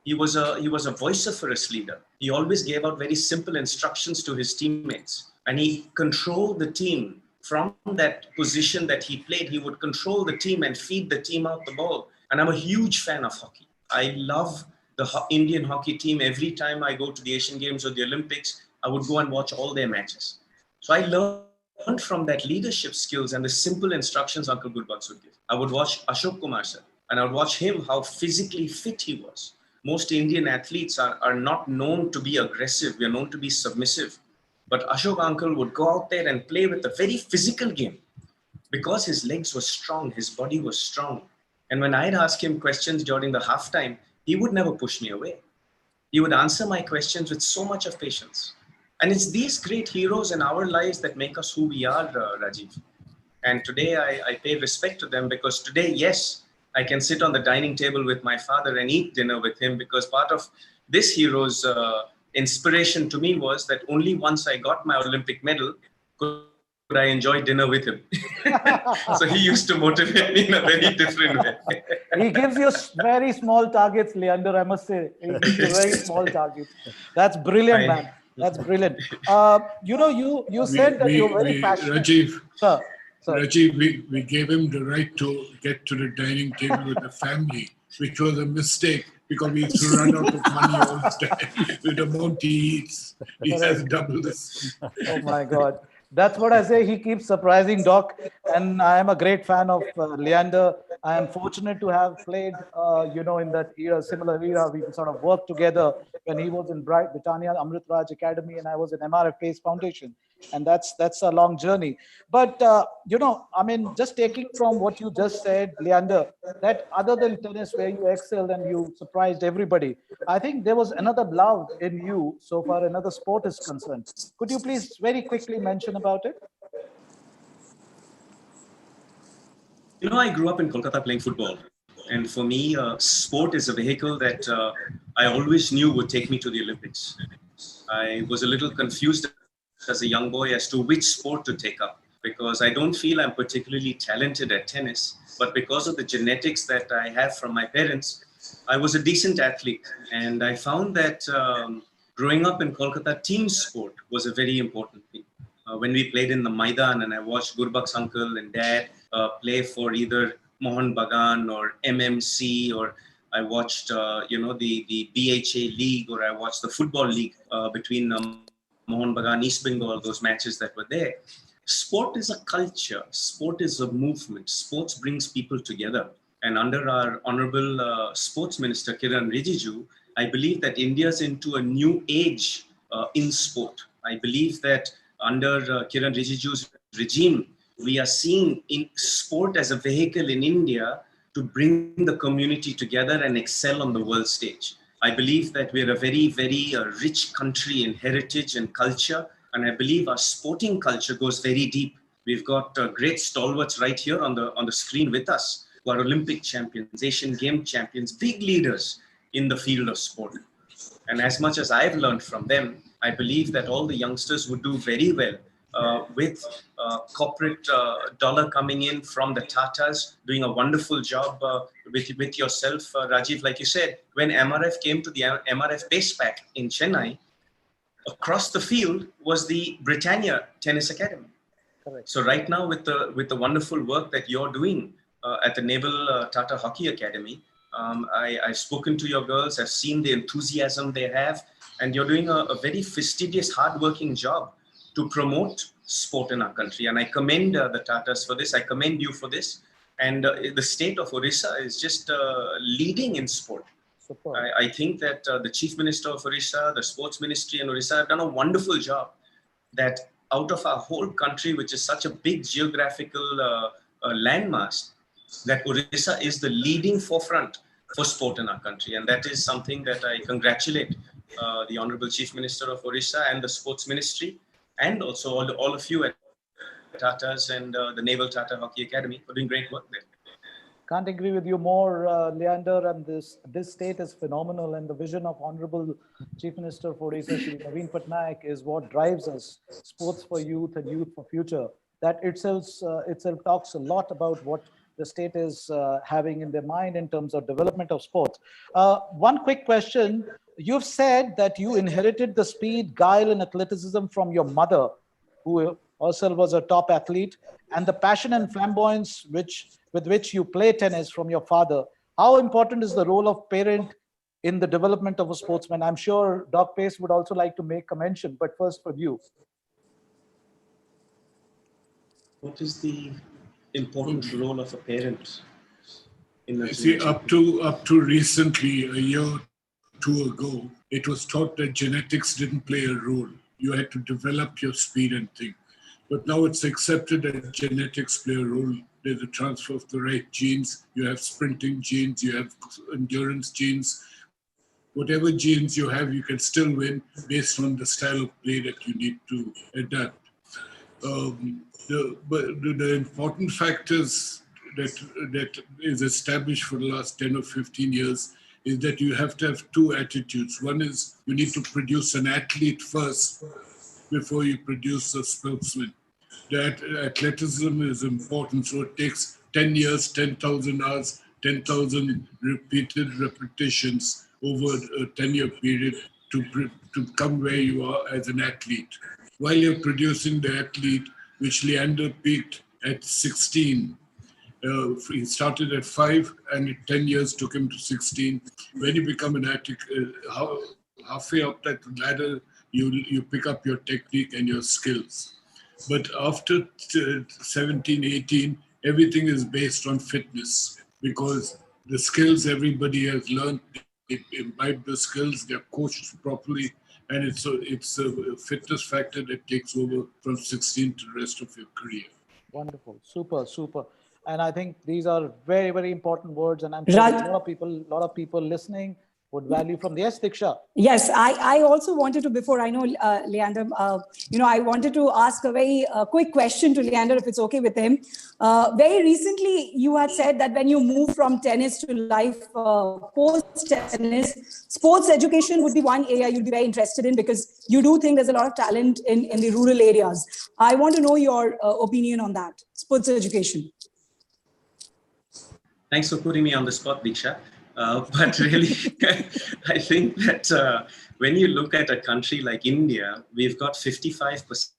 He was a vociferous leader. He always gave out very simple instructions to his teammates, and he controlled the team from that position that he played. He would control the team and feed the team out the ball. And I'm a huge fan of hockey. I love the Indian hockey team. Every time I go to the Asian Games or the Olympics, I would go and watch all their matches. So I learned from that leadership skills and the simple instructions Uncle Gurbux would give. I would watch Ashok Kumar sir, and I would watch him, how physically fit he was. Most Indian athletes are not known to be aggressive. We are known to be submissive. But Ashok uncle would go out there and play with a very physical game because his legs were strong, his body was strong. And when I'd ask him questions during the halftime, he would never push me away. He would answer my questions with so much of patience. And it's these great heroes in our lives that make us who we are, Rajiv. And today I pay respect to them, because today, yes, I can sit on the dining table with my father and eat dinner with him, because part of this hero's inspiration to me was that only once I got my Olympic medal could I enjoy dinner with him. So he used to motivate me in a very different way. He gives you very small targets, Leander, I must say. He gives you very small targets. That's brilliant, man. That's brilliant. You said that you're very passionate. Rajiv, Sir. Rajiv, we gave him the right to get to the dining table with the family, which was a mistake because we used to run out of money all the time. With the amount he eats, he has double this. Oh my God. That's what I say. He keeps surprising Doc. And I am a great fan of Leander. I am fortunate to have played, in that era, similar era. We sort of worked together when he was in Britannia Amrit Raj Academy and I was in MRF Paes Foundation. And that's a long journey. But, just taking from what you just said, Leander, that other than tennis where you excelled and you surprised everybody, I think there was another love in you so far another sport is concerned. Could you please very quickly mention about it? I grew up in Kolkata playing football. And for me, sport is a vehicle that I always knew would take me to the Olympics. I was a little confused as a young boy as to which sport to take up, because I don't feel I'm particularly talented at tennis, but because of the genetics that I have from my parents, I was a decent athlete. And I found that growing up in Kolkata, team sport was a very important thing. When we played in the Maidan and I watched Gurbux uncle and dad play for either Mohan Bagan or MMC, or I watched, the BHA league, or I watched the football league between Mohan Bagan, East Bengal, those matches that were there. Sport is a culture. Sport is a movement. Sports brings people together. And under our Honorable Sports Minister, Kiran Rijiju, I believe that India's into a new age in sport. I believe that under Kiran Rijiju's regime, we are seeing in sport as a vehicle in India to bring the community together and excel on the world stage. I believe that we're a very, very rich country in heritage and culture. And I believe our sporting culture goes very deep. We've got great stalwarts right here on the screen with us, who are Olympic champions, Asian Game champions, big leaders in the field of sport. And as much as I've learned from them, I believe that all the youngsters would do very well with corporate dollar coming in from the Tatas, doing a wonderful job with yourself, Rajiv. Like you said, when MRF came to the MRF Pace Pack in Chennai, across the field was the Britannia Tennis Academy. Correct. So right now, with the wonderful work that you're doing at the Naval Tata Hockey Academy, I've spoken to your girls. I've seen the enthusiasm they have, and you're doing a very fastidious, hardworking job to promote sport in our country. And I commend the Tatas for this. I commend you for this. And the state of Odisha is just leading in sport. I think that the Chief Minister of Odisha, the Sports Ministry in Odisha have done a wonderful job, that out of our whole country, which is such a big geographical landmass, that Odisha is the leading forefront for sport in our country. And that is something that I congratulate the Honorable Chief Minister of Odisha and the Sports Ministry, and also all of you at Tata's and the Naval Tata Hockey Academy for doing great work there. Can't agree with you more, Leander. And this state is phenomenal. And the vision of Honorable Chief Minister for Odisha, Shri Naveen Patnaik, is what drives us. Sports for youth and youth for future. That itself talks a lot about what the state is having in their mind in terms of development of sports. One quick question. You've said that you inherited the speed, guile, and athleticism from your mother, who also was a top athlete, and the passion and flamboyance with which you play tennis from your father. How important is the role of parent in the development of a sportsman? I'm sure Doc Paes would also like to make a mention, but first from you. What is the important role of a parent in the See, up to recently, a year or two ago, it was thought that genetics didn't play a role. You had to develop your speed and thing. But now it's accepted that genetics play a role. There's a transfer of the right genes. You have sprinting genes, you have endurance genes. Whatever genes you have, you can still win based on the style of play that you need to adapt. The important factors that is established for the last 10 or 15 years is that you have to have two attitudes. One is you need to produce an athlete first before you produce a sportsman. That athleticism is important, so it takes 10 years, 10,000 hours, 10,000 repeated repetitions over a 10-year period to come where you are as an athlete. While you're producing the athlete, which Leander peaked at 16, he started at 5 and 10 years took him to 16. When you become an athlete, halfway up that ladder, you pick up your technique and your skills. But after 17, 18, everything is based on fitness, because the skills everybody has learned, they imbibe the skills, they're coached properly, and it's a fitness factor that takes over from 16 to the rest of your career. Wonderful, super. And I think these are very, very important words, and I'm sure a lot of people listening would value from the Diksha. Yes, I also wanted to, before I know Leander, I wanted to ask a very quick question to Leander, if it's okay with him. Very recently, you had said that when you move from tennis to life post-tennis, sports education would be one area you'd be very interested in, because you do think there's a lot of talent in the rural areas. I want to know your opinion on that, sports education. Thanks for putting me on the spot, Diksha. But really, I think that when you look at a country like India, we've got 55%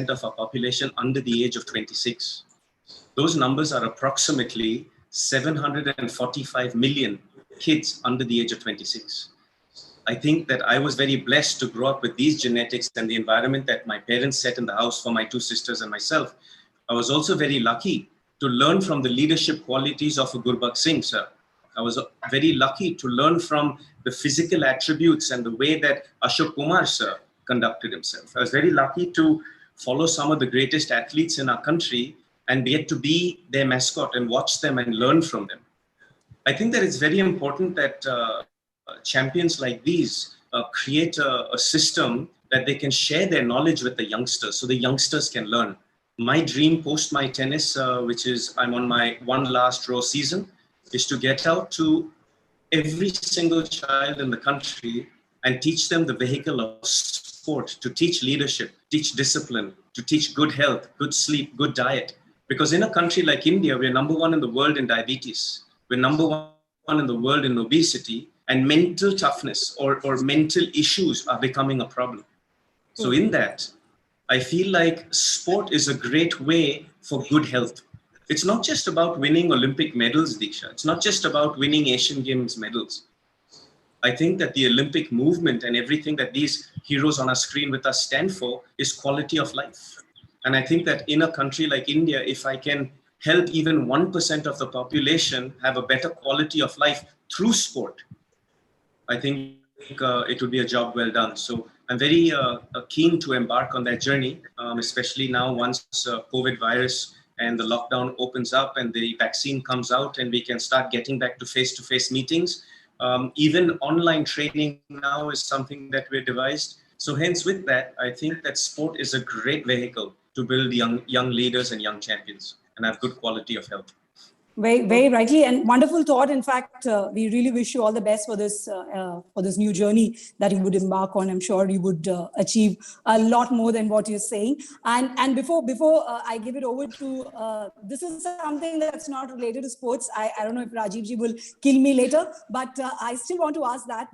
of our population under the age of 26. Those numbers are approximately 745 million kids under the age of 26. I think that I was very blessed to grow up with these genetics and the environment that my parents set in the house for my two sisters and myself. I was also very lucky to learn from the leadership qualities of a Gurbux Singh, sir. I was very lucky to learn from the physical attributes and the way that Ashok Kumar, sir, conducted himself. I was very lucky to follow some of the greatest athletes in our country and get to be their mascot and watch them and learn from them. I think that it's very important that champions like these create a system that they can share their knowledge with the youngsters, so the youngsters can learn. My dream post my tennis, which is I'm on my one last row season, is to get out to every single child in the country and teach them the vehicle of sport, to teach leadership, teach discipline, to teach good health, good sleep, good diet. Because in a country like India, we're number one in the world in diabetes. We're number one in the world in obesity, and mental toughness or mental issues are becoming a problem. So in that, I feel like sport is a great way for good health. It's not just about winning Olympic medals, Diksha. It's not just about winning Asian Games medals. I think that the Olympic movement and everything that these heroes on our screen with us stand for is quality of life. And I think that in a country like India, if I can help even 1% of the population have a better quality of life through sport, I think it would be a job well done. So I'm very keen to embark on that journey, especially now once COVID virus and the lockdown opens up and the vaccine comes out and we can start getting back to face-to-face meetings. Even online training now is something that we're devised. So hence with that, I think that sport is a great vehicle to build young leaders and young champions and have good quality of health. Very, very rightly, and wonderful thought. In fact, we really wish you all the best for this new journey that you would embark on. I'm sure you would achieve a lot more than what you're saying. And before I give it over to this is something that's not related to sports. I don't know if Rajivji will kill me later, but I still want to ask that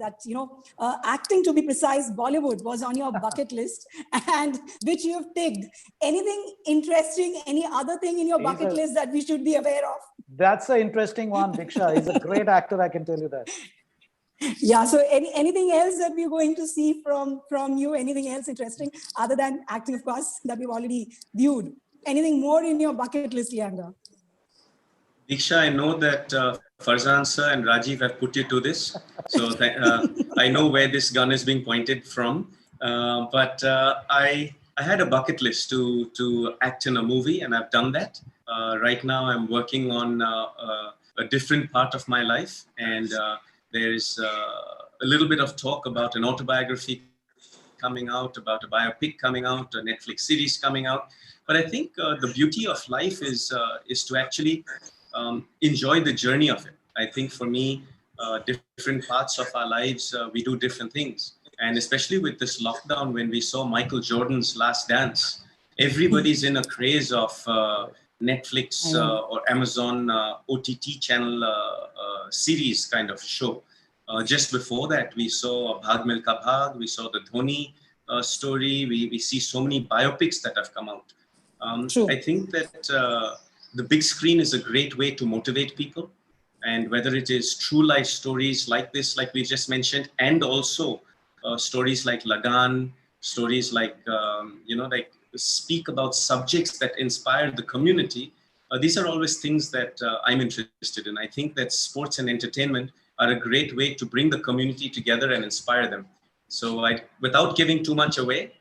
acting, to be precise, Bollywood was on your bucket list, and which you have ticked. Anything interesting? Any other thing in your bucket list that we should be aware of? That's an interesting one, Diksha. He's a great actor, I can tell you that. Yeah, so anything else that we're going to see from you? Anything else interesting other than acting, of course, that we've already viewed? Anything more in your bucket list, Leander? Diksha, I know that Farzan sir and Rajiv have put you to this. So I know where this gun is being pointed from. But I had a bucket list to act in a movie, and I've done that. Right now, I'm working on a different part of my life, and there's a little bit of talk about an autobiography coming out, about a biopic coming out, a Netflix series coming out. But I think the beauty of life is to actually enjoy the journey of it. I think for me, different parts of our lives, we do different things. And especially with this lockdown, when we saw Michael Jordan's Last Dance, everybody's in a craze of Netflix or Amazon OTT channel series kind of show. Just before that, we saw Bhag Milka Bhag, we saw the Dhoni story, we see so many biopics that have come out. I think that the big screen is a great way to motivate people. And whether it is true life stories like this, like we just mentioned, and also stories like Lagan, stories like, like speak about subjects that inspire the community. These are always things that I'm interested in. I think that sports and entertainment are a great way to bring the community together and inspire them. So without giving too much away,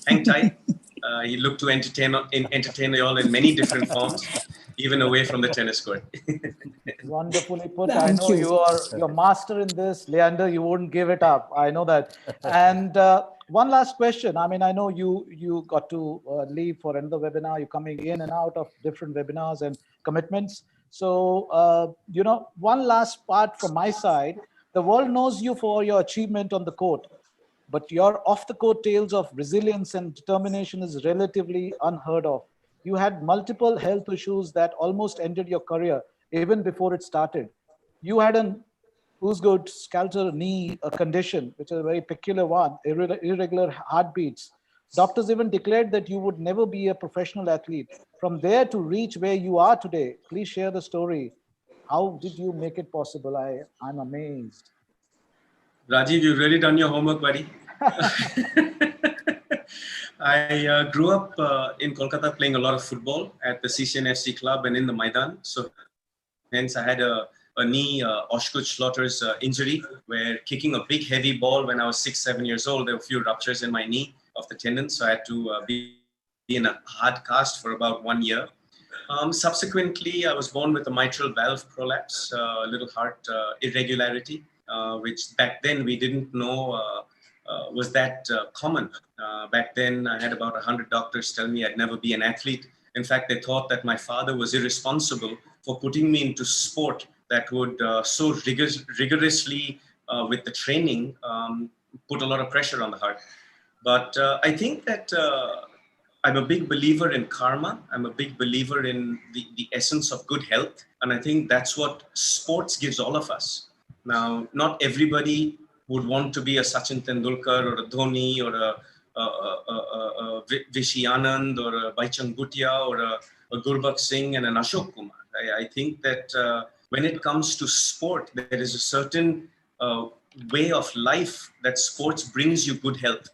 hang tight. You look to entertain you all in many different forms, even away from the tennis court. Wonderfully put. I know you're master in this, Leander. You wouldn't give it up. I know that. And one last question. I mean, I know you got to leave for another webinar. You're coming in and out of different webinars and commitments. So, one last part from my side. The world knows you for your achievement on the court, but your off-the-court tales of resilience and determination is relatively unheard of. You had multiple health issues that almost ended your career even before it started. You had an Usgood scalter knee condition, which is a very peculiar one, irregular heartbeats. Doctors even declared that you would never be a professional athlete. From there to reach where you are today, please share the story. How did you make it possible? I'm amazed. Rajiv, you've really done your homework, buddy. I grew up in Kolkata playing a lot of football at the CCNFC club and in the Maidan. So hence I had a knee Oshkosh-Slaughter's injury, where kicking a big heavy ball when I was 6-7 years old, there were a few ruptures in my knee of the tendon. So I had to be in a hard cast for about 1 year. Subsequently, I was born with a mitral valve prolapse, a little heart irregularity, which back then we didn't know was that common. Back then, I had about 100 doctors tell me I'd never be an athlete. In fact, they thought that my father was irresponsible for putting me into sport that would so rigorously with the training put a lot of pressure on the heart. But I think that I'm a big believer in karma. I'm a big believer in the essence of good health. And I think that's what sports gives all of us. Now, not everybody would want to be a Sachin Tendulkar or a Dhoni or a Vishy Anand or a Baichung Bhutia or a Gurbux Singh and an Ashok Kumar. I think that when it comes to sport, there is a certain way of life that sports brings you good health,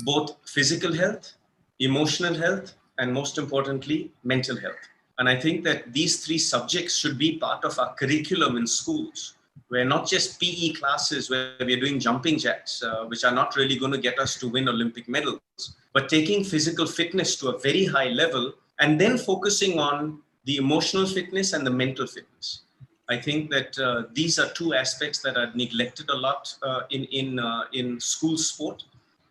both physical health, emotional health, and most importantly, mental health. And I think that these three subjects should be part of our curriculum in schools, where not just PE classes where we're doing jumping jacks, which are not really going to get us to win Olympic medals, but taking physical fitness to a very high level and then focusing on the emotional fitness and the mental fitness. I think that these are two aspects that are neglected a lot in school sport.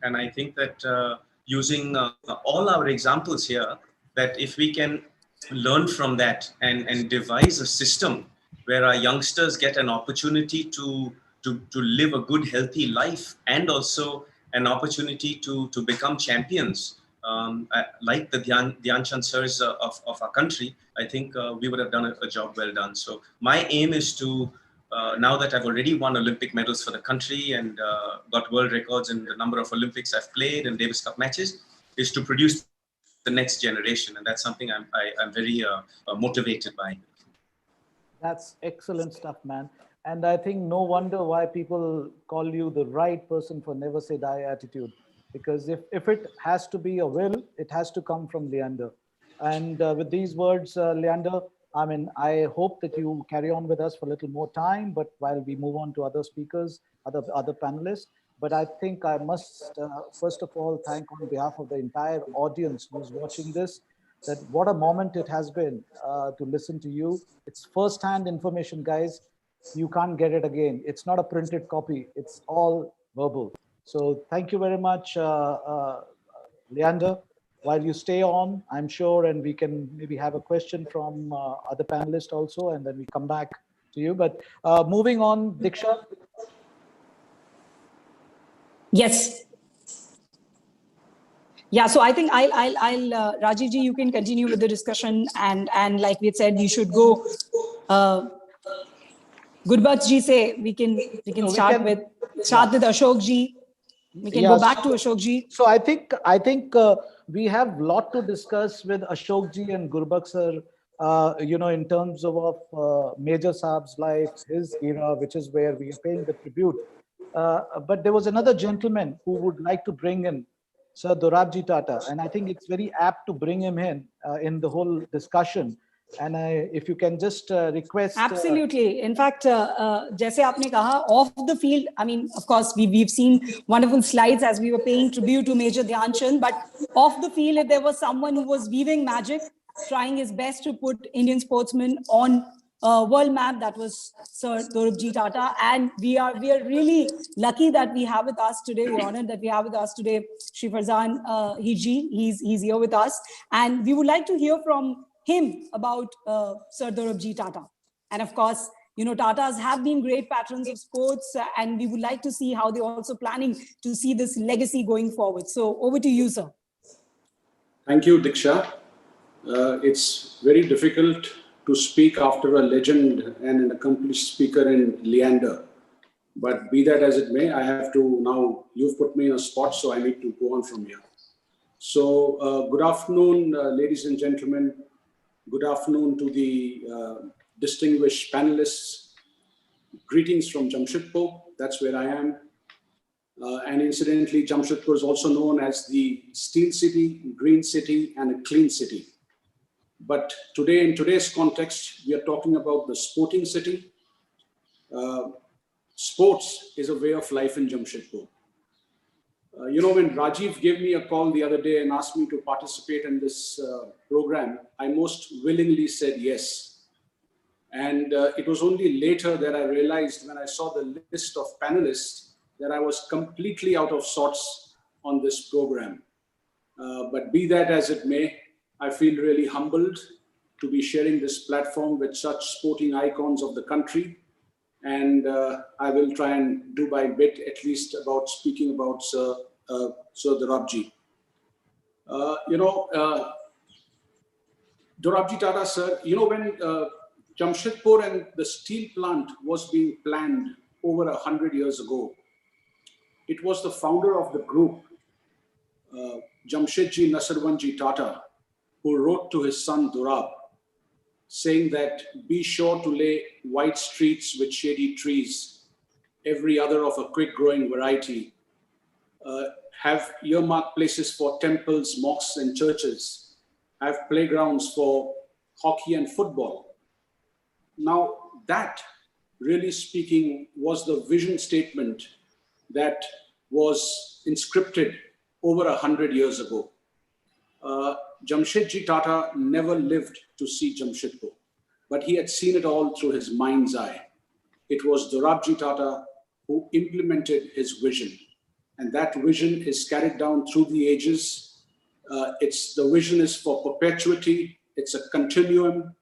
And I think that using all our examples here, that if we can learn from that and devise a system where our youngsters get an opportunity to live a good, healthy life, and also an opportunity to become champions, like the Dhyan Chand sirs of our country, I think we would have done a job well done. So my aim is to, now that I've already won Olympic medals for the country and got world records in the number of Olympics I've played and Davis Cup matches, is to produce the next generation. And that's something I'm very motivated by. That's excellent stuff, man. And I think no wonder why people call you the right person for never say die attitude. Because if it has to be a will, it has to come from Leander. And with these words, Leander, I mean, I hope that you carry on with us for a little more time, but while we move on to other speakers, other panelists. But I think I must, first of all, thank on behalf of the entire audience who's watching this, that what a moment it has been to listen to you. It's first-hand information, guys. You can't get it again. It's not a printed copy. It's all verbal. So thank you very much, Leander. While you stay on, I'm sure, and we can maybe have a question from other panelists also, and then we come back to you. But moving on, Diksha. Yes. Yeah, so I think I'll Rajiv ji, you can continue with the discussion, and like we had said, you should go. Gurbux ji say we can start with Ashok ji. We can go back to Ashok ji. So I think we have a lot to discuss with Ashok ji and Gurbux sir, in terms of Major Saab's life, his era, which is where we are paying the tribute. But there was another gentleman who would like to bring in Sir Dorabji Tata, and I think it's very apt to bring him in the whole discussion. And if you can just request. Absolutely. In fact, जैसे आपने कहा, off the field, I mean, of course, we've seen wonderful slides as we were paying tribute to Major Dhyan Chand, but off the field, if there was someone who was weaving magic, trying his best to put Indian sportsmen on world map, that was Sir Dorabji Tata. And we are really lucky that we have with us today. We're honored that we have with us today Shri Farzan Heerjee. He's here with us, and we would like to hear from him about Sir Dorabji Tata. And of course, Tatas have been great patrons of sports, and we would like to see how they're also planning to see this legacy going forward. So over to you, sir. Thank you, Diksha. It's very difficult to speak after a legend and an accomplished speaker in Leander. But be that as it may, I have to now, you've put me in a spot, so I need to go on from here. So good afternoon, ladies and gentlemen. Good afternoon to the distinguished panelists. Greetings from Jamshedpur, that's where I am. And incidentally, Jamshedpur is also known as the Steel City, Green City, and a Clean City. But today, in today's context, we are talking about the sporting city. Sports is a way of life in Jamshedpur. When Rajiv gave me a call the other day and asked me to participate in this program, I most willingly said yes. And it was only later that I realized, when I saw the list of panelists, that I was completely out of sorts on this program. But be that as it may, I feel really humbled to be sharing this platform with such sporting icons of the country. And I will try and do my bit, at least, about speaking about Sir Dorabji. Dorabji Tata, sir, when Jamshedpur and the steel plant was being planned over 100 years ago, it was the founder of the group, Jamshedji Nasarwanji Tata, who wrote to his son Dorab, saying that be sure to lay white streets with shady trees, every other of a quick-growing variety. Have earmarked places for temples, mosques, and churches. Have playgrounds for hockey and football. Now, that, really speaking, was the vision statement that was inscripted over 100 years ago. Jamshedji Tata never lived to see Jamshedpur, but he had seen it all through his mind's eye. It was Dorabji Tata who implemented his vision, and that vision is carried down through the ages. The vision is for perpetuity. It's a continuum,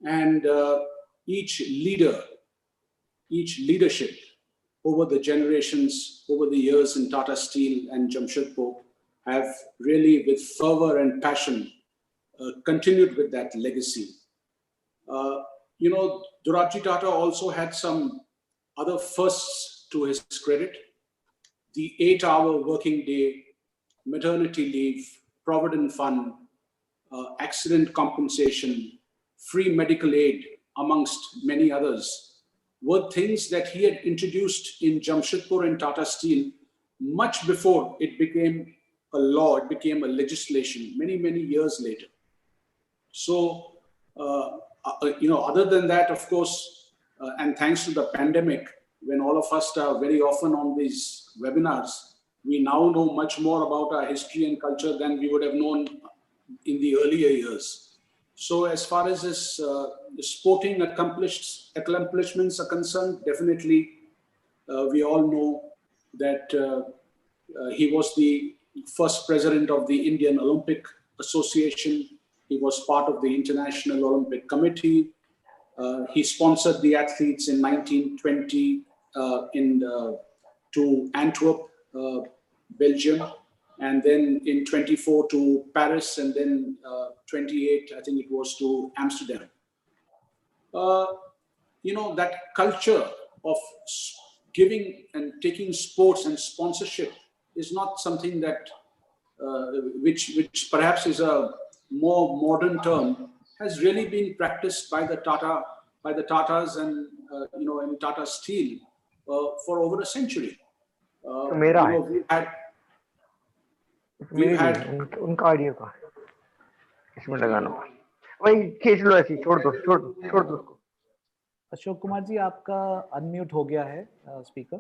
and each leadership over the generations, over the years in Tata Steel and Jamshedpur have really, with fervor and passion, continued with that legacy. Dorabji Tata also had some other firsts to his credit. The 8-hour working day, maternity leave, provident fund, accident compensation, free medical aid, amongst many others, were things that he had introduced in Jamshedpur and Tata Steel much before it became a law, it became a legislation many, many years later. So, other than that, of course, and thanks to the pandemic, when all of us are very often on these webinars, we now know much more about our history and culture than we would have known in the earlier years. So as far as his the sporting accomplishments are concerned, definitely we all know that he was the first president of the Indian Olympic Association. He was part of the International Olympic Committee. He sponsored the athletes in 1920 to Antwerp, Belgium, and then in 24 to Paris, and then 28, I think it was, to Amsterdam. That culture of giving and taking sports and sponsorship is not something that, which perhaps is a more modern term, has really been practiced by the Tatas and in Tata Steel for over a century. उनका idea का इसमें लगाना वही खींच लो ऐसी छोड़ दो उसको अशोक कुमार जी, आपका अनम्यूट हो गया है स्पीकर।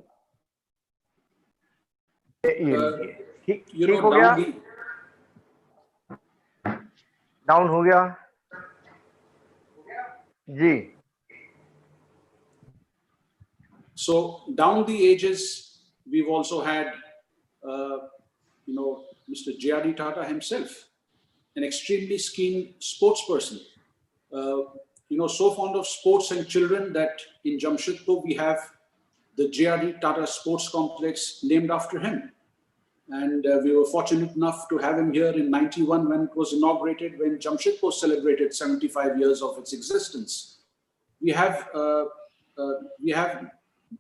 ठीक हो गया, डाउन हो गया जी। So down the ages, we've also had, Mr. J.R.D. Tata himself, an extremely keen sports person. So fond of sports and children that in Jamshedpur we have the J.R.D. Tata Sports Complex named after him. And we were fortunate enough to have him here in '91 when it was inaugurated, when Jamshedpur celebrated 75 years of its existence. We have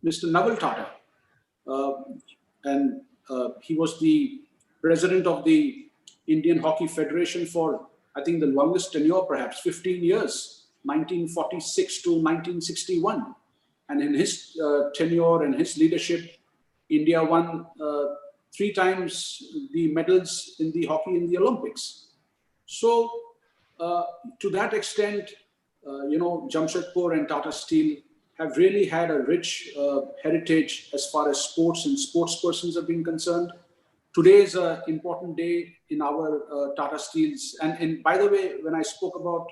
Mr. Naval Tata, and he was the president of the Indian Hockey Federation for, I think, the longest tenure, perhaps 15 years, 1946 to 1961. And in his tenure and his leadership, India won 3 times the medals in the hockey in the Olympics. So to that extent, Jamshedpur and Tata Steel have really had a rich heritage as far as sports and sports persons are being concerned. Today is an important day in our Tata Steels. And by the way, when I spoke about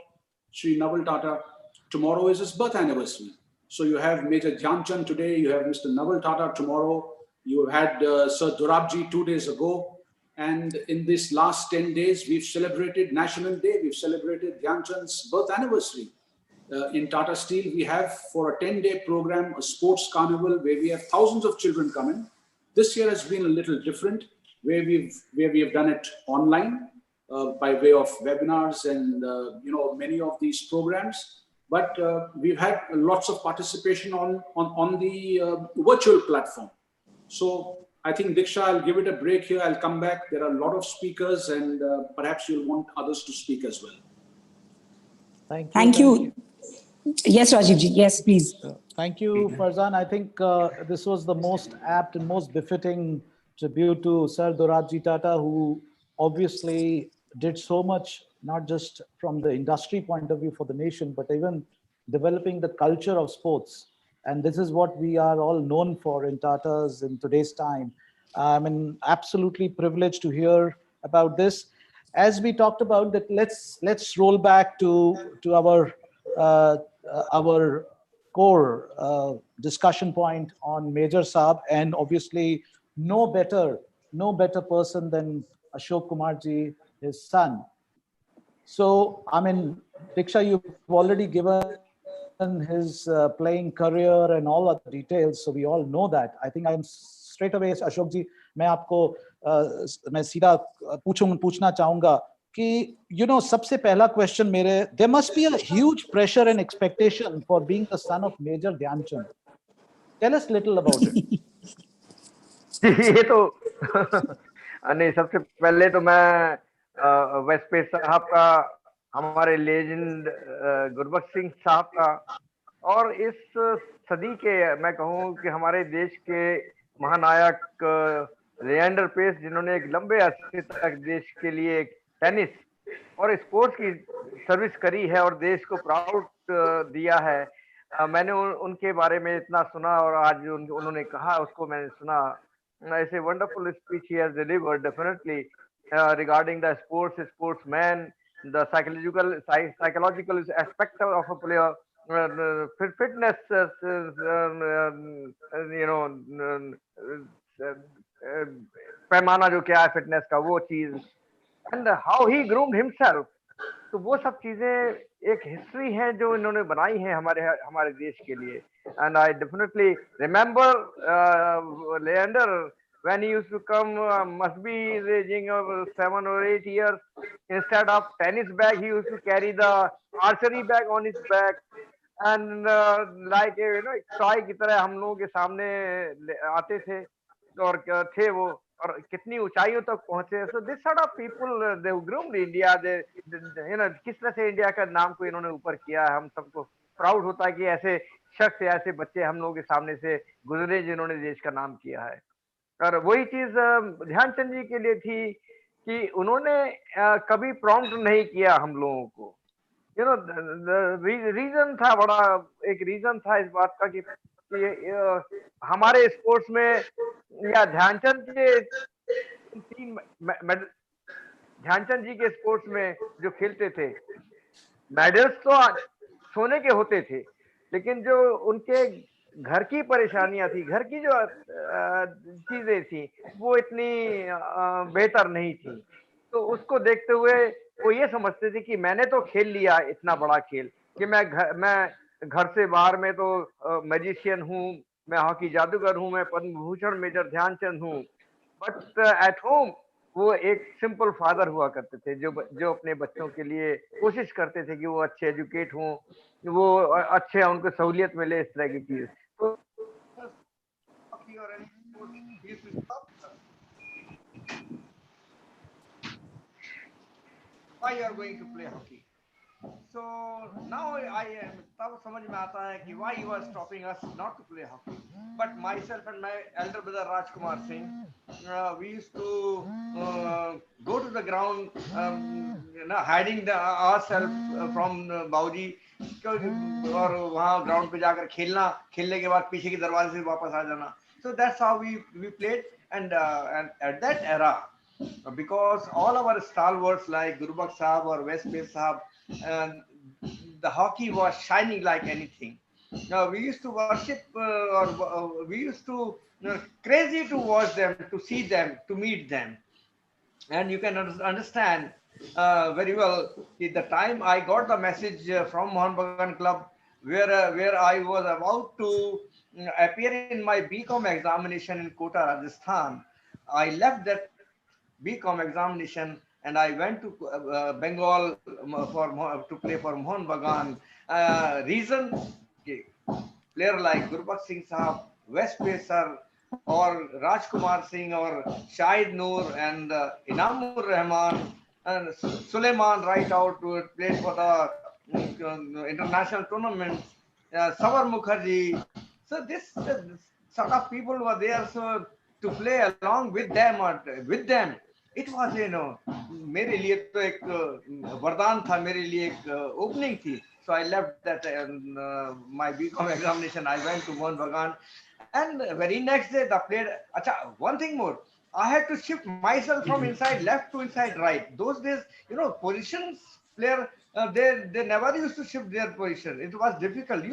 Sri Naval Tata, tomorrow is his birth anniversary. So you have Major Dhyan Chand today, you have Mr. Naval Tata tomorrow, you had Sir Dorabji 2 days ago. And in this last 10 days, we've celebrated National Day, we've celebrated Dhyan Chand's birth anniversary. In Tata Steel, we have, for a 10-day program, a sports carnival where we have thousands of children coming. This year has been a little different, where we have done it online by way of webinars and many of these programs. But we've had lots of participation on the virtual platform. So I think, Diksha, I'll give it a break here. I'll come back. There are a lot of speakers, and perhaps you'll want others to speak as well. Thank you. Yes, Rajivji. Yes, please. Thank you, Farzan. I think this was the most apt and most befitting tribute to Sir Dorabji Tata, who obviously did so much, not just from the industry point of view for the nation, but even developing the culture of sports. And this is what we are all known for in Tatas in today's time. I'm absolutely privileged to hear about this. as we talked about that, let's roll back to our core discussion point on Major Saab, and obviously no better person than Ashok Kumar ji, his son. So I mean, Diksha, you've already given his playing career and all other details, so we all know that. I think I am straight away, Ashok ji, मैं सीधा पूछना चाहूंगा कि सबसे पहला question मेरे, there must be a huge pressure and expectation for being the son of Major Dhyan Chand. Tell us little about it. ये तो नहीं, सबसे पहले तो मैं वेस्ट पेस साहब का, हमारे लेजेंड गुरबख्श सिंह साहब का, और इस सदी के मैं कहूँ कि हमारे देश के महानायक लिएंडर पेस, जिन्होंने एक लंबे अरसे तक देश के लिए टेनिस और स्पोर्ट्स की सर्विस करी है और देश को प्राउड दिया है। मैंने उनके बारे में इतना सुना और आज उन्होंने कहा उसको मैंने सुना। It's a wonderful speech he has delivered, definitely, regarding the sportsman, the psychological aspect of a player, fitness, पैमाना जो क्या है फिटनेस का, वो चीज, and how he groomed himself. तो वो सब चीजें एक हिस्ट्री है जो इन्होंने बनाई है हमारे देश के लिए। And I definitely remember Leander when he used to come, must be ranging of 7 or 8 years. Instead of tennis bag, he used to carry the archery bag on his back, and like toy की तरह हम लोगों के सामने आते थे और थे वो, और कितनी ऊंचाइयों तक पहुंचे। So this sort of people, they groomed India, they किस तरह से इंडिया का नाम को इन्होंने ऊपर किया है। हम सबको प्राउड होता है कि ऐसे शख्स, ऐसे बच्चे हम लोगों के सामने से गुजरे जिन्होंने देश का नाम किया है। और वही चीज ध्यानचंद जी के लिए थी कि उन्होंने कभी प्रॉम्प्ट नहीं किया हम लोगों को। रीजन था, बड़ा एक रीजन था इस बात का कि हमारे स्पोर्ट्स में या ध्यानचंद जी के स्पोर्ट्स में जो खेलते थे, मेडल्स तो सोने के होते थे, लेकिन जो उनके घर की परेशानियां थी, घर की जो चीजें थी, वो इतनी बेहतर नहीं थी। तो उसको देखते हुए वो ये समझते थे कि मैंने तो खेल लिया इतना बड़ा खेल कि मैं घर से बाहर में तो मैजिशियन हूँ, मैं हॉकी जादूगर हूँ, मैं पद्म भूषण मेजर ध्यानचंद हूँ, बट एट होम वो एक सिंपल फादर हुआ करते थे जो अपने बच्चों के लिए कोशिश करते थे कि वो अच्छे एजुकेट हों, वो अच्छे उनको सहूलियत मिले, इस तरह की चीज। तो why you are going to play hockey? So now तब समझ में आता है कि why you are stopping us not to play hockey. But myself and my elder brother Rajkumar Singh, we used to go to the ground, hiding ourselves from Bauji, और वहाँ ground पे जाकर खेलने के बाद पीछे के दरवाजे से वापस आ जाना। So that's how we played, and at that era, because all our stalwarts like Gurbux Sahab or Vece Paes Sahab, the hockey was shining like anything. Now we used to worship, we used to crazy to watch them, to see them, to meet them, and you can understand very well. At the time I got the message from Mohan Bagan Club, where I was about to appear in my BCom examination in Kota, Rajasthan. I left that BCom examination and I went to Bengal to play for Mohan Bagan. Reason, player like Gurbux Singh Sahab, Vece Paes sir, or Rajkumar Singh, or Shahid Noor, and Inamur Rahman, and Suleiman right out to play for the international tournaments, Savar Mukherjee. So this sort of people were there, so to play along with them or with them, it was, मेरे लिए तो एक वरदान था, मेरे लिए एक opening थी. So I left that my BCom examination. I went to Mohan Bagan, and very next day the player. Acha, one thing more. I had to shift myself from inside left to inside right. Those days, positions player, they never used to shift their position. It was difficult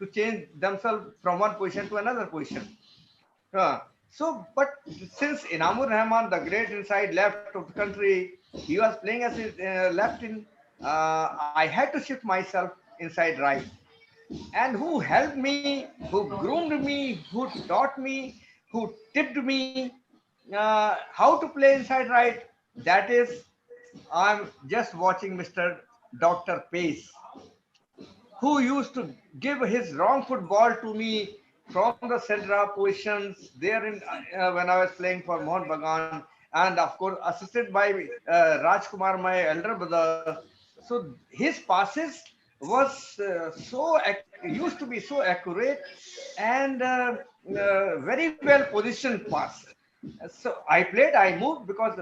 to change themselves from one position to another position. But since Inamur Rahman, the great inside left of the country, he was playing as his left in, I had to shift myself inside right. And who helped me, who groomed me, who taught me, who tipped me how to play inside right, that is, I'm just watching Mr. Dr. Paes, who used to give his wrong foot ball to me from the center of positions there in when I was playing for Mohun Bagan, and of course assisted by Rajkumar, my elder brother. So his passes was used to be so accurate and very well positioned pass. So I moved because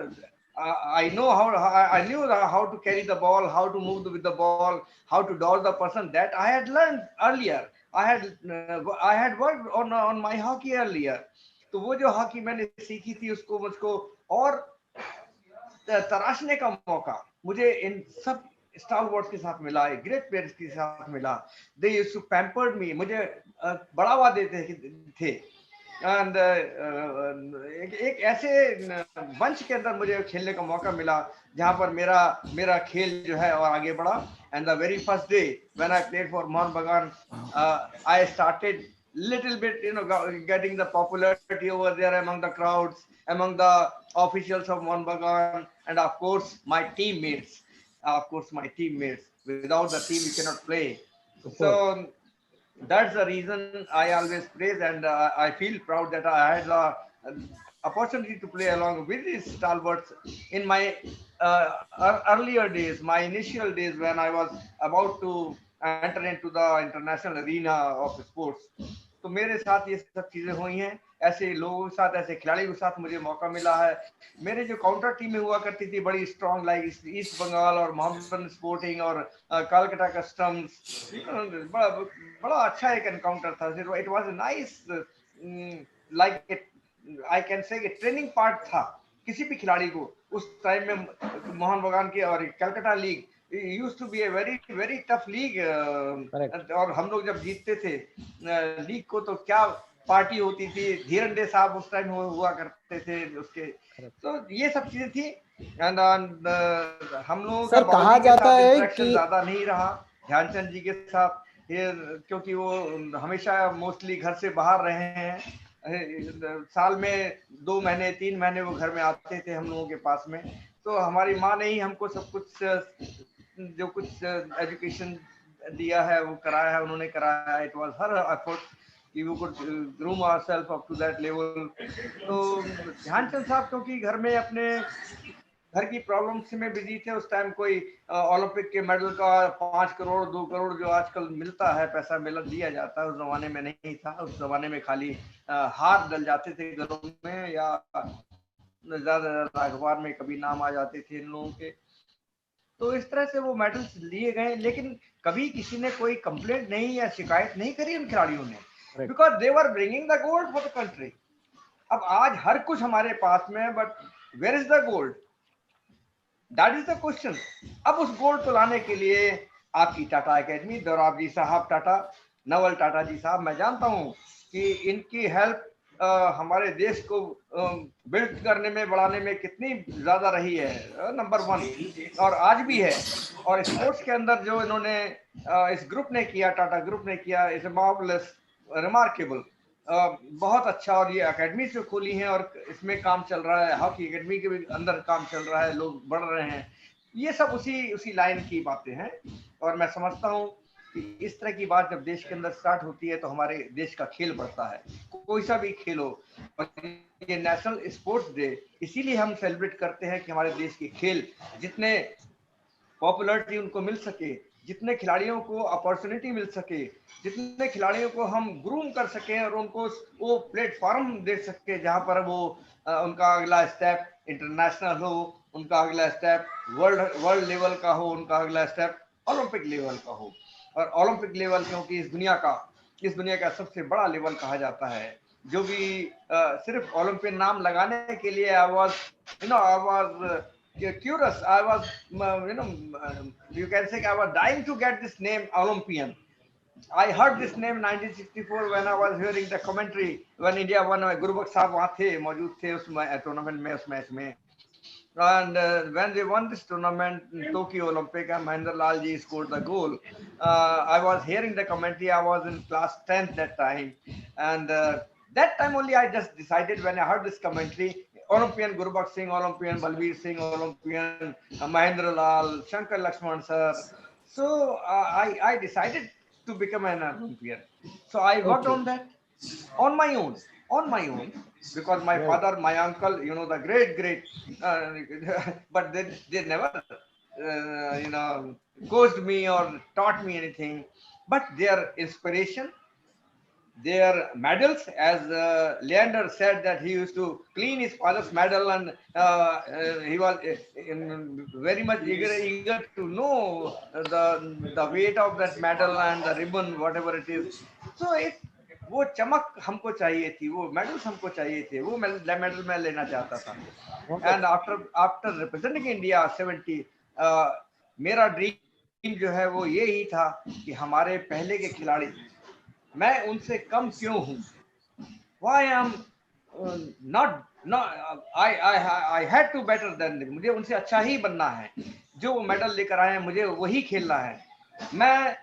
I know I knew how to carry the ball, how to move with the ball, how to dodge the person. That I had learned earlier. I had worked on my hockey earlier. तो वो जो hockey मैंने सीखी थी उसको मुझको और तराशने का मौका मुझे इन सब स्टालवर्ड्स के साथ मिला, ग्रेट प्लेयर्स के साथ मिला. दे यूज्ड टू पैम्पर्ड मी, मुझे बढ़ावा देते थे. एंड एक ऐसे मंच के अंदर मुझे खेलने का मौका मिला जहां पर मेरा खेल जो है और आगे बढ़ा. And the very first day when I played for Mohun Bagan, I started little bit, getting the popularity over there among the crowds, among the officials of Mohun Bagan, and of course my teammates. Without the team you cannot play. So that's the reason I always praise, and I feel proud that I had the opportunity to play along with these stalwarts in my earlier days, my initial days when I was about to enter into the international arena of sports. तो मेरे साथ ये सब चीजें हुई हैं. ऐसे लोगों के साथ, ऐसे खिलाड़ियों के साथ मुझे मौका मिला है. मेरे जो काउंटर टीमें हुआ करती थी बड़ी स्ट्रांग, लाइक ईस्ट बंगाल और मोहम्मदन स्पोर्टिंग और कलकत्ता कस्टम्स, बड़ा अच्छा एक एनकाउंटर था. It was nice, like I can say training part था किसी भी खिलाड़ी को. उस टाइम में मोहन बगान की और Calcutta league used to be a very very tough league, और हम लोग जब जीतते थे लीग को तो क्या पार्टी होती थी. धीरंडे साहब उस टाइम हुआ करते थे उसके. तो ये सब चीजें थी. एंड हम लोगों का कहा जाता है कि ज्यादा नहीं रहा ध्यानचंद जी के साथ, क्योंकि वो हमेशा मोस्टली घर से बाहर रहे हैं. साल में 2 महीने 3 महीने वो घर में आते थे हम लोगों के पास में. तो हमारी माँ ने ही हमको सब कुछ जो कुछ एजुकेशन दिया है वो कराया है, उन्होंने कराया. इट वाज हर एफर्ट कि we could groom ourself up to that level. तो ध्यानचंद साहब क्योंकि घर में अपने घर की प्रॉब्लम्स में बिजी थे उस टाइम. कोई ओलंपिक के मेडल का 5 करोड़ 2 करोड़ जो आजकल मिलता है, पैसा दिया जाता है, उस जमाने में नहीं था. उस जमाने में खाली हाथ डल जाते थे घरों में, या ज्यादा अखबार में कभी नाम आ जाते थे इन लोगों के. तो इस तरह से वो मेडल्स लिए गए, लेकिन कभी किसी ने कोई कंप्लेंट नहीं या शिकायत नहीं करी उन खिलाड़ियों ने, because they were bringing the gold for the country. अब आज हर कुछ हमारे पास में है, but where is the gold? That is the question. अब उस गोल्ड को लाने के लिए आपकी टाटा एकेडमी, दोराबजी साहब टाटा, नवल टाटा जी साहब, मैं जानता हूँ कि इनकी हेल्प हमारे देश को बिल्ड करने में, बढ़ाने में कितनी ज्यादा रही है, नंबर 1, और आज भी है. और स्पोर्ट्स के अंदर जो इन्होंने इस ग्रुप ने किया, टाटा ग्रुप ने किया, इज मार्वलस, रिमार्केबल, बहुत अच्छा. और ये एकेडमी जो खोली है और इसमें काम चल रहा है, हॉकी एकेडमी के भी अंदर काम चल रहा है, लोग बढ़ रहे हैं. ये सब उसी लाइन की बातें हैं. और मैं समझता हूँ कि इस तरह की बात जब देश के अंदर स्टार्ट होती है तो हमारे देश का खेल बढ़ता है, कोई सा भी खेल हो. और ये नेशनल स्पोर्ट्स डे इसीलिए हम सेलिब्रेट करते हैं कि हमारे देश के खेल जितने पॉपुलरिटी उनको मिल सके, जितने खिलाड़ियों को अपॉर्चुनिटी मिल सके, जितने खिलाड़ियों को हम ग्रूम कर सकें और उनको वो प्लेटफॉर्म दे सके जहां पर वो उनका अगला स्टेप इंटरनेशनल हो, उनका अगला स्टेप वर्ल्ड लेवल का हो, उनका अगला स्टेप ओलंपिक लेवल का हो. और ओलंपिक लेवल क्योंकि इस दुनिया का सबसे बड़ा लेवल कहा जाता है, जो भी सिर्फ ओलंपियन नाम लगाने के लिए I was curious. I was you can say I was dying to get this name Olympian. I heard this name 1964 when I was hearing the commentary when India won. Gurbux साहब वहाँ थे, मौजूद थे उस टूर्नामेंट में, उस match में. And when they won this tournament in Tokyo Olympic, and Mahendra Lal ji scored the goal. I was hearing the commentary. I was in class 10th that time, and that time only I just decided when I heard this commentary. Olympian Gurbux Singh, Olympian Balbir Singh, Olympian Mahendra Lal, Shankar Lakshman sir. So I decided to become an Olympian. So I worked on that on my own, because my father, my uncle, the great, but they never, coached me or taught me anything. But their inspiration, their medals, as Leander said that he used to clean his father's medal, and he was very much eager to know the weight of that medal and the ribbon, whatever it is. So वो चमक हमको चाहिए थी, वो medals हमको चाहिए थे, वो मेडल मैं लेना चाहता था. एंड आफ्टर रिप्रेजेंटिंग इंडिया 70, मेरा ड्रीम जो है वो ये ही था कि हमारे पहले के खिलाड़ी, मैं उनसे कम क्यों हूँ, why am not I had to better than them. मुझे उनसे अच्छा ही बनना है. जो वो मेडल लेकर आए हैं मुझे वही खेलना है. मैं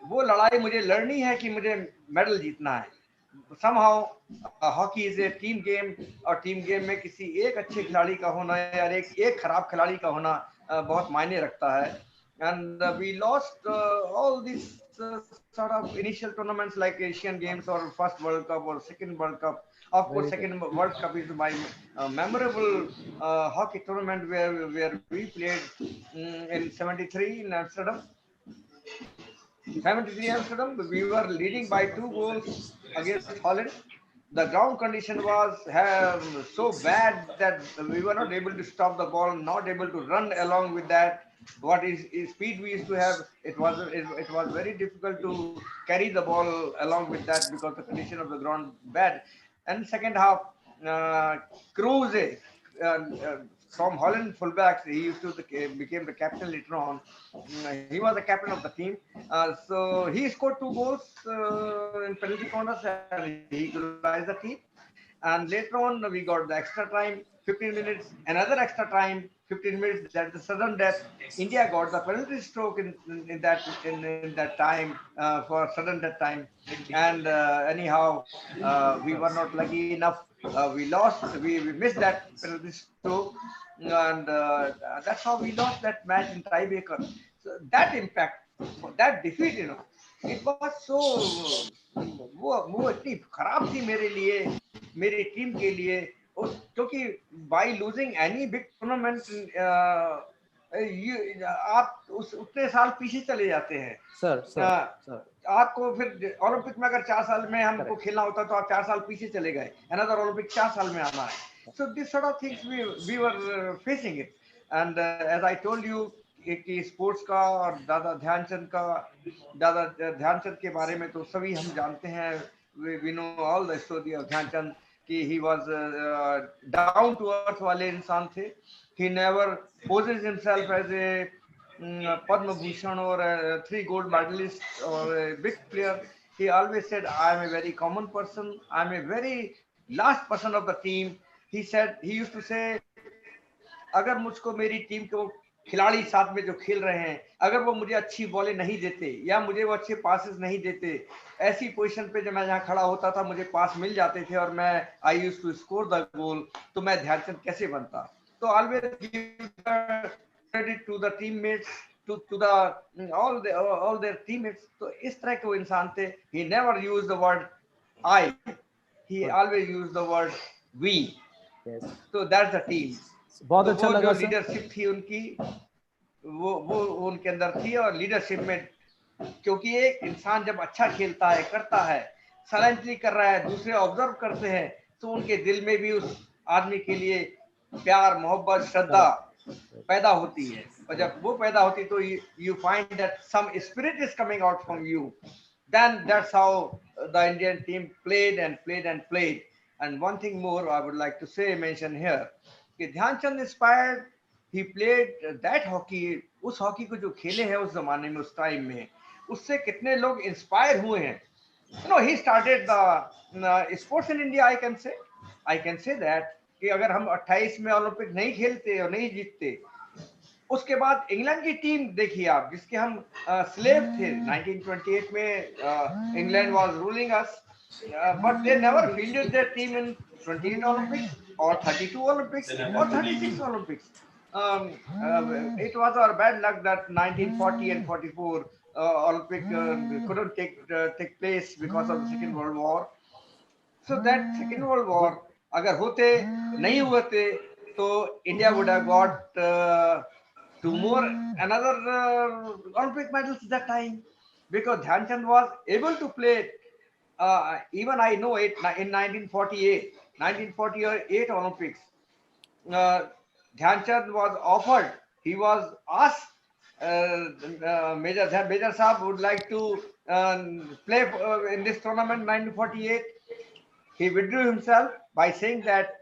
वो लड़ाई मुझे लड़नी है कि मुझे मेडल जीतना है. Somehow hockey is a team game, और टीम गेम में किसी एक अच्छे खिलाड़ी का होना या एक खराब खिलाड़ी का होना बहुत मायने रखता है. And we lost all these sort of initial tournaments like Asian Games or first World Cup or second World Cup. Of course, second World Cup is my memorable hockey tournament where we played in 73 in Amsterdam. 73 Amsterdam, we were leading by 2 goals against Holland. The ground condition was so bad that we were not able to stop the ball, not able to run along with that. What is speed we used to have, it was very difficult to carry the ball along with that because the condition of the ground bad. And second half, Kruse, from Holland fullbacks, he used to became the captain later on. He was the captain of the team. So he scored 2 goals in penalty corners and he equalized the team. And later on, we got the extra time, 15 minutes, another extra time, 15 minutes. That's the sudden death. India got the penalty stroke in that time for sudden death time. And anyhow, we were not lucky enough. We lost. We missed that penalty stroke, and that's how we lost that match in tiebreaker. So that impact, that defeat, it was so वो इतनी खराब थी मेरे लिए, मेरी team के लिए, क्योंकि by losing any big tournament आप उतने साल पीछे चले जाते हैं. सर आपको फिर ओलंपिक में अगर 4 साल में हमको खेलना होता तो आप 4 साल पीछे चले गए. अनदर ओलंपिक 4 साल में आना है. So this sort of things we were facing it. And as I told you कि स्पोर्ट्स का और दादा ध्यानचंद के बारे में तो सभी हम जानते हैं. We know all the story of Dhyanchand कि he was down to earth वाले इंसान थे. He never poses himself as a Padma Bhushan or a 3 gold medalist or a big player. He always said, I am a very common person. I am a very last person of the team. He used to say, अगर मुझको मेरी team को खिलाड़ी साथ में जो खेल रहे हैं, अगर वो मुझे अच्छी बॉलें नहीं देते या मुझे वो अच्छे पासेस नहीं देते, ऐसी पोजीशन पे जब मैं जहाँ खड़ा होता था मुझे पास मिल जाते थे और मैं I used to score the goal, तो मैं ध्यानचंद कैसे बनता. तो always give credit to the teammates, to the all their teammates. तो इस तरह के वो इंसान थे. He never used the word I, he always used the word we. So that's the team. बहुत अच्छा लगा. लीडरशिप थी उनकी, वो उनके अंदर थी. और लीडरशिप में क्योंकि एक इंसान जब अच्छा खेलता है, करता है, साइलेंटली कर रहा है, दूसरे ऑब्जर्व करते हैं, तो उनके दिल में भी उस आदमी के लिए प्यार, मोहब्बत, श्रद्धा पैदा होती है. और जब वो पैदा होती है तो you find that some spirit is coming out from you. Then that's how the Indian team played and played and played. And one thing more I would like to say, mention here, कि Dhyanchand inspired, he played that hockey, उस hockey को जो खेले हैं उस जमाने में, उस टाइम में, उससे कितने लोग इंस्पायर हुए हैं. You know, he started the sports in India. I can say that कि अगर हम 28 में ओलंपिक नहीं खेलते और नहीं जीतते, उसके बाद इंग्लैंड की टीम देखिए आप, जिसके हम स्लेव थे. 1928 में England was ruling us, but they never fielded their team in 28 Olympics or 32 Olympics or 36 Olympics. It was our bad luck that 1940 and 44 Olympic couldn't take place because of the Second World War. So that Second World War, अगर होते नहीं हुए थे, तो India would have got another Olympic medals that time, because Dhyan Chand was able to play. Even I know it in 1948 Olympics. Dhyan Chand was offered. He was asked. Major Saab would like to play in this tournament 1948. He withdrew himself by saying that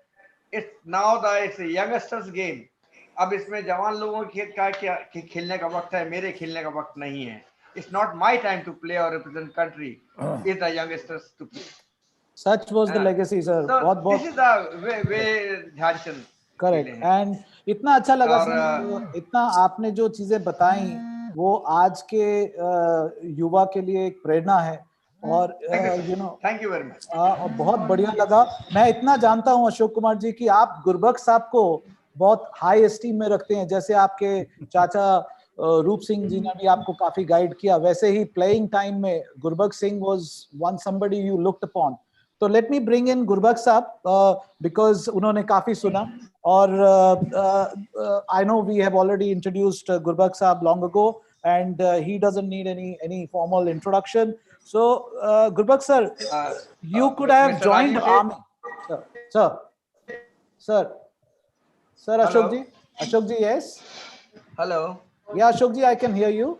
it's a youngsters game. अब इसमें जवान लोगों के खेलने का वक्त है, मेरे खेलने का वक्त नहीं है. It's not my time to play or represent country. It's the youngsters to play. Such was the legacy, sir. So this is the way Dhyan Chand. Correct. And इतना अच्छा लगा सर, इतना आपने जो चीजें बताई वो आज के युवा के लिए एक प्रेरणा है. और you know, thank you very much. बहुत बढ़िया लगा. मैं इतना जानता हूँ अशोक कुमार जी कि आप गुरबख्श साहब को बहुत हाई एस्टीम में रखते हैं. जैसे आपके चाचा रूप सिंह जी ने भी आपको काफी गाइड किया, वैसे ही प्लेइंग टाइम में Gurbaksh Singh was one somebody you looked upon. तो let me bring in Gurbaksh Sahab because उन्होंने काफी सुना. और I know we have already introduced Gurbaksh Sahab long ago and he doesn't need any formal introduction. So Gurbux sir, you could have joined army. Sir Ashok ji, yes. Hello. Yeah, Ashok ji, I can hear you.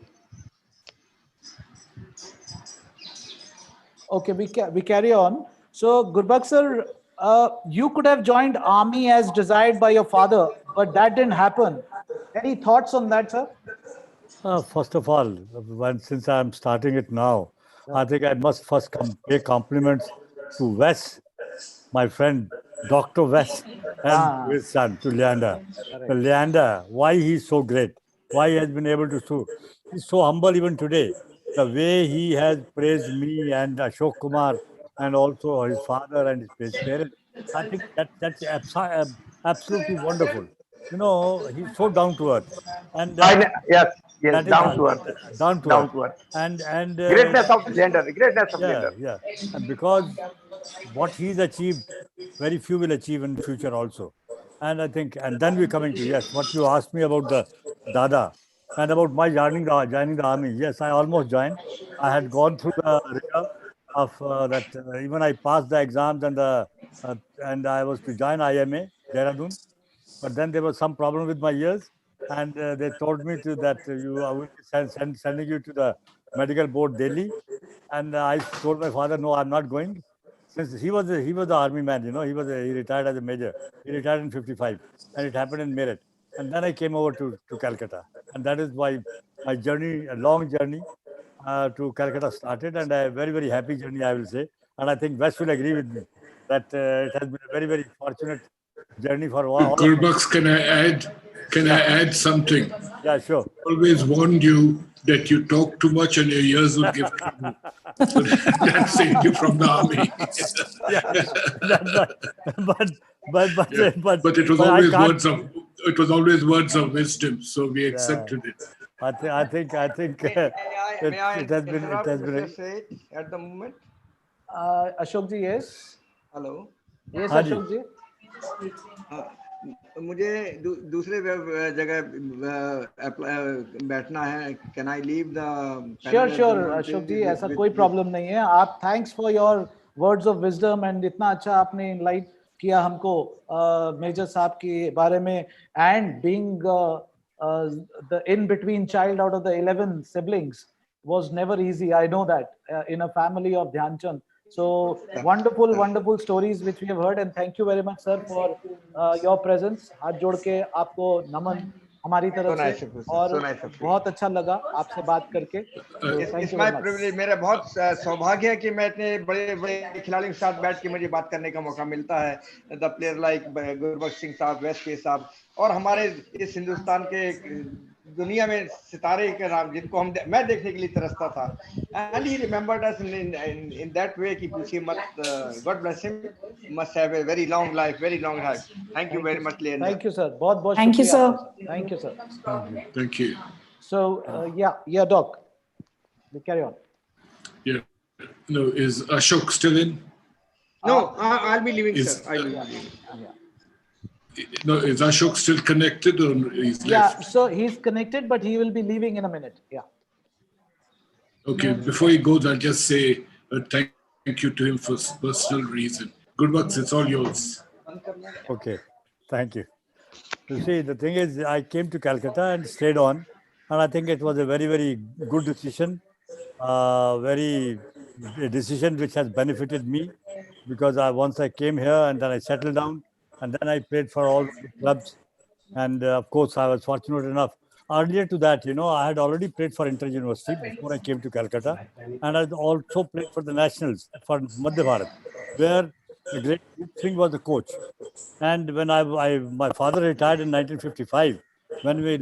Okay, we carry on. So Gurbux sir, you could have joined army as desired by your father, but that didn't happen. Any thoughts on that, sir? First of all, since I'm starting it now, I think I must first pay compliments to Vece, my friend, Dr. Vece, and his son, to Leander. Leander, why he's so great, why he has been able to he's so humble even today. The way he has praised me and Ashok Kumar and also his father and his parents, I think that's absolutely wonderful. You know, he's so down to earth. And yes, down to earth. Down to earth. And greatness of Leander. Yeah. And because what he's achieved, very few will achieve in the future also. And I think, and then we're coming to, yes, what you asked me about the Dada and about my joining the army. Yes, I almost joined. I had gone through the rigor of that. Even I passed the exams and I was to join IMA, Dehradun. But then there was some problem with my ears, and they told me that I will be sending you to the medical board Delhi. And I told my father, no, I'm not going. Since he was the army man, you know, he retired as a major. He retired in 55, and it happened in Meerut. And then I came over to Calcutta, and that is why my journey, a long journey to Calcutta started, and a very, very happy journey, I will say. And I think West will agree with me that it has been a very, very fortunate journey for all. Gurbux, can I add something? Yeah, sure. Always warned you that you talk too much and your ears will give trouble. So that saved you from the army. But it was always words of wisdom, so we accepted it. I think it has been at the moment. Ashok ji, yes. Hello. Yes, Ashok ji. मुझे दूसरे जगह बैठना है. Can I leave the? Sure, Ashok ji, ऐसा कोई problem नहीं है. आप thanks for your words of wisdom and इतना अच्छा आपने enlighten किया हमको मेजर साहब के बारे में, and being the in-between child out of the 11 siblings was never easy. I know that in a family of Dhyan Chand, So wonderful, wonderful stories which we have heard, and thank you very much, sir, for your presence. हाथ जोड़ के आपको नमन हमारी तरफ से, और बहुत अच्छा लगा आपसे बात करके. It's my privilege, मेरा बहुत सौभाग्य है कि मैं इतने बड़े बड़े खिलाड़ियों के साथ बैठ के मुझे बात करने का मौका मिलता है. The player like Gurbaksh Singh साहब, वेस पेस साहब, और हमारे इस हिंदुस्तान के दुनिया में सितारे के नाम जिनको मैं देखने के लिए तरसता था. And he remembered us in that way कि पूछिए मत. God bless him, must have a very long life, very long life. Thank you very much, Leander. Thank you, sir. बहुत बहुत Thank you, sir. Thank you, sir. Thank you. So yeah, Doc. We carry on. Yeah. No, is Ashok still in? No, I'll be leaving, sir. I'll be leaving. No, is Ashok still connected or he's left? Yeah, so he's connected, but he will be leaving in a minute. Yeah. Okay, before he goes, I'll just say thank you to him for personal reason. Gurbux, it's all yours. Okay, thank you. You see, the thing is, I came to Calcutta and stayed on, and I think it was a very, very good decision. A decision which has benefited me, because once I came here and then I settled down, and then I played for all the clubs, and of course I was fortunate enough. Earlier to that, I had already played for Inter University before I came to Calcutta, and I also played for the Nationals for Madhya Bharat, where the great Gurbux Singh was the coach. And when my father retired in 1955, when we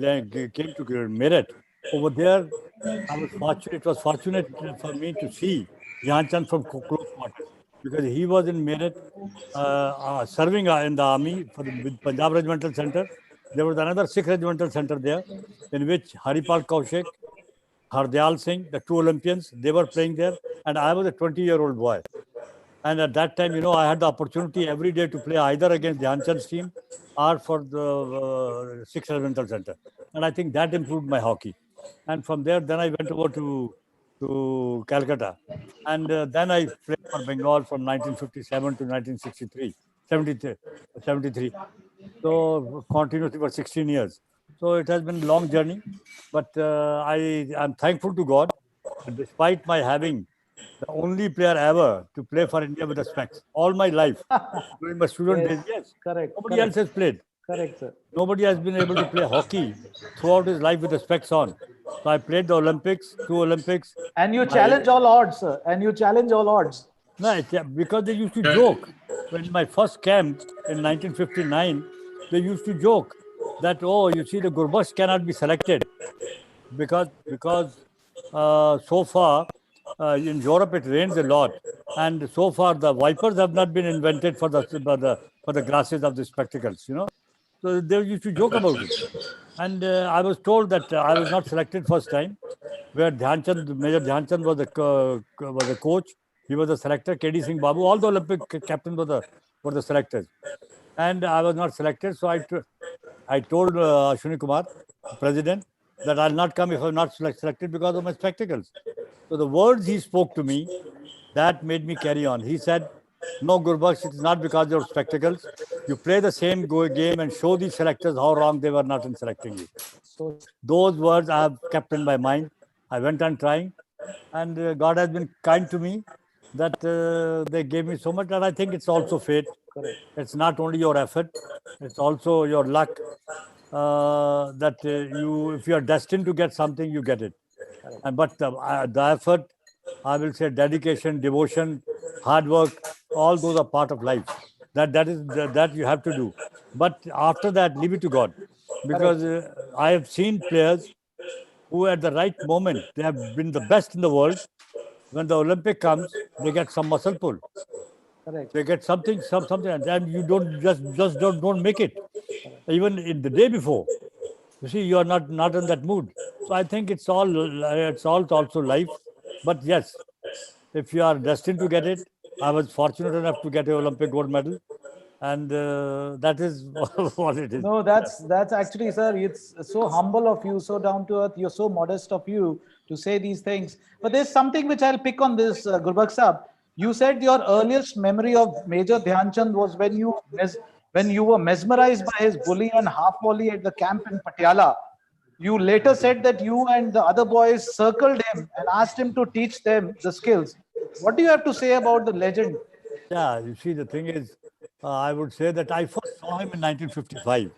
came to Merit, over there, it was fortunate for me to see Dhyan Chand from close quarters, because he was in Merit serving in the army with Punjab Regimental Center. There was another Sikh Regimental Center there, in which Haripal Kaushik, Hardyal Singh, the two Olympians, they were playing there, and I was a 20-year-old boy. And at that time, I had the opportunity every day to play either against Dhyan Chand's team or for the Sikh Regimental Center. And I think that improved my hockey. And from there, then I went over to Calcutta. And then I played for Bengal from 1957 to 1963, 73. So continuously for 16 years. So it has been a long journey, but I am thankful to God, despite my having the only player ever to play for India with the specs all my life during my student days. Yes, correct. Nobody else has played. Correct, sir. Nobody has been able to play hockey throughout his life with the specs on. So I played the Olympics, 2 Olympics. And you challenge all odds, sir. And you challenge all odds. No, because they used to joke. When my first camp in 1959, they used to joke that, oh, you see, the Gurbux cannot be selected because so far in Europe it rains a lot, and so far the wipers have not been invented for the glasses of the spectacles. So they used to joke about it. And I was told that I was not selected first time, where Major Dhyan Chand was the coach. He was the selector. KD Singh Babu, all the Olympic captains were the selectors, and I was not selected. So I told Ashok Kumar, president, that I'll not come if I'm not selected because of my spectacles. So the words he spoke to me, that made me carry on. He said, no, Gurbux, it's not because of your spectacles. You play the same game and show these selectors how wrong they were not in selecting you. So those words I have kept in my mind. I went on trying, and God has been kind to me that they gave me so much, and I think it's also fate. Correct. It's not only your effort, it's also your luck that if you are destined to get something, you get it. But the effort, I will say, dedication, devotion, hard work, all those are part of life. That you have to do. But after that, leave it to God, because I have seen players who, at the right moment, they have been the best in the world. When the Olympic comes, they get some muscle pull. Correct. They get something, and you don't make it. Even in the day before, you see, you are not in that mood. So I think it's all also life. But yes, if you are destined to get it, I was fortunate enough to get an Olympic gold medal, and that is what it is. No, that's actually, sir, it's so humble of you, so down to earth. You're so modest of you to say these things. But there's something which I'll pick on this, Gurbux Sahab. You said your earliest memory of Major Dhyan Chand was when you were mesmerized by his volley and half volley at the camp in Patiala. You later said that you and the other boys circled him and asked him to teach them the skills. What do you have to say about the legend? Yeah, you see, the thing is, I would say that I first saw him in 1955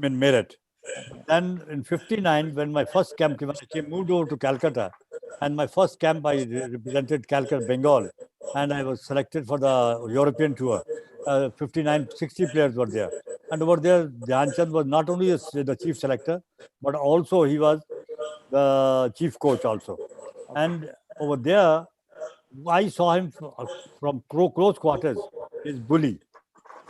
in Meerut. Then in 59, when my first camp, when I moved over to Calcutta, and my first camp, I represented Calcutta, Bengal, and I was selected for the European tour. 59, 60 players were there. And over there, Dhyan Chand was not only the chief selector, but also he was the chief coach also. And over there, I saw him from close quarters, his bully.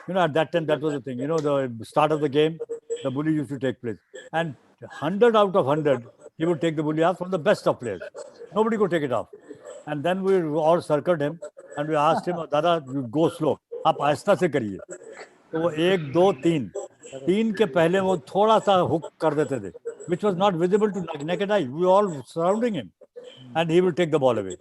You know, at that time, that was the thing. You know, the start of the game, the bully used to take place. And 100 out of 100, he would take the bully off from the best of players. Nobody could take it off. And then we all circled him and we asked him, Dada, you go slow. आप आहिस्ता से करिए. तो वो 1, 2, 3. 3 के पहले वो थोड़ा सा हुक कर देते थे, which was not visible to naked eye. We were all surrounding him. And he will take the ball away.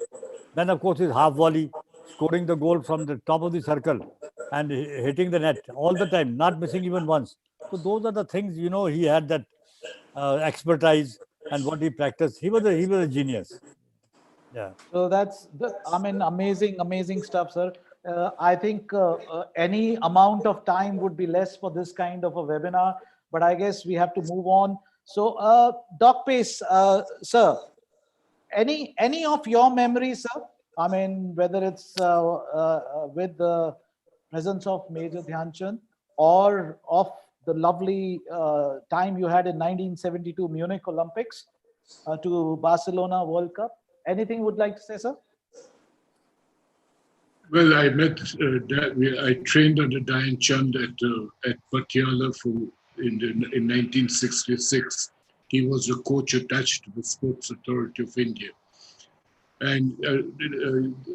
Then, of course, his half volley, scoring the goal from the top of the circle and hitting the net all the time, not missing even once. So those are the things, you know, he had that expertise and what he practiced. He was a genius. Yeah. So amazing stuff, sir. I think any amount of time would be less for this kind of a webinar, but I guess we have to move on. So, Doc Paes, sir, any of your memories, sir? I mean, whether it's with the presence of Major Dhyan Chand or of the lovely time you had in 1972 Munich Olympics to Barcelona World Cup. Anything you would like to say, sir? Well, I met, I trained under Dhyan Chand at Patiala in 1966. He was the coach attached to the Sports Authority of India. And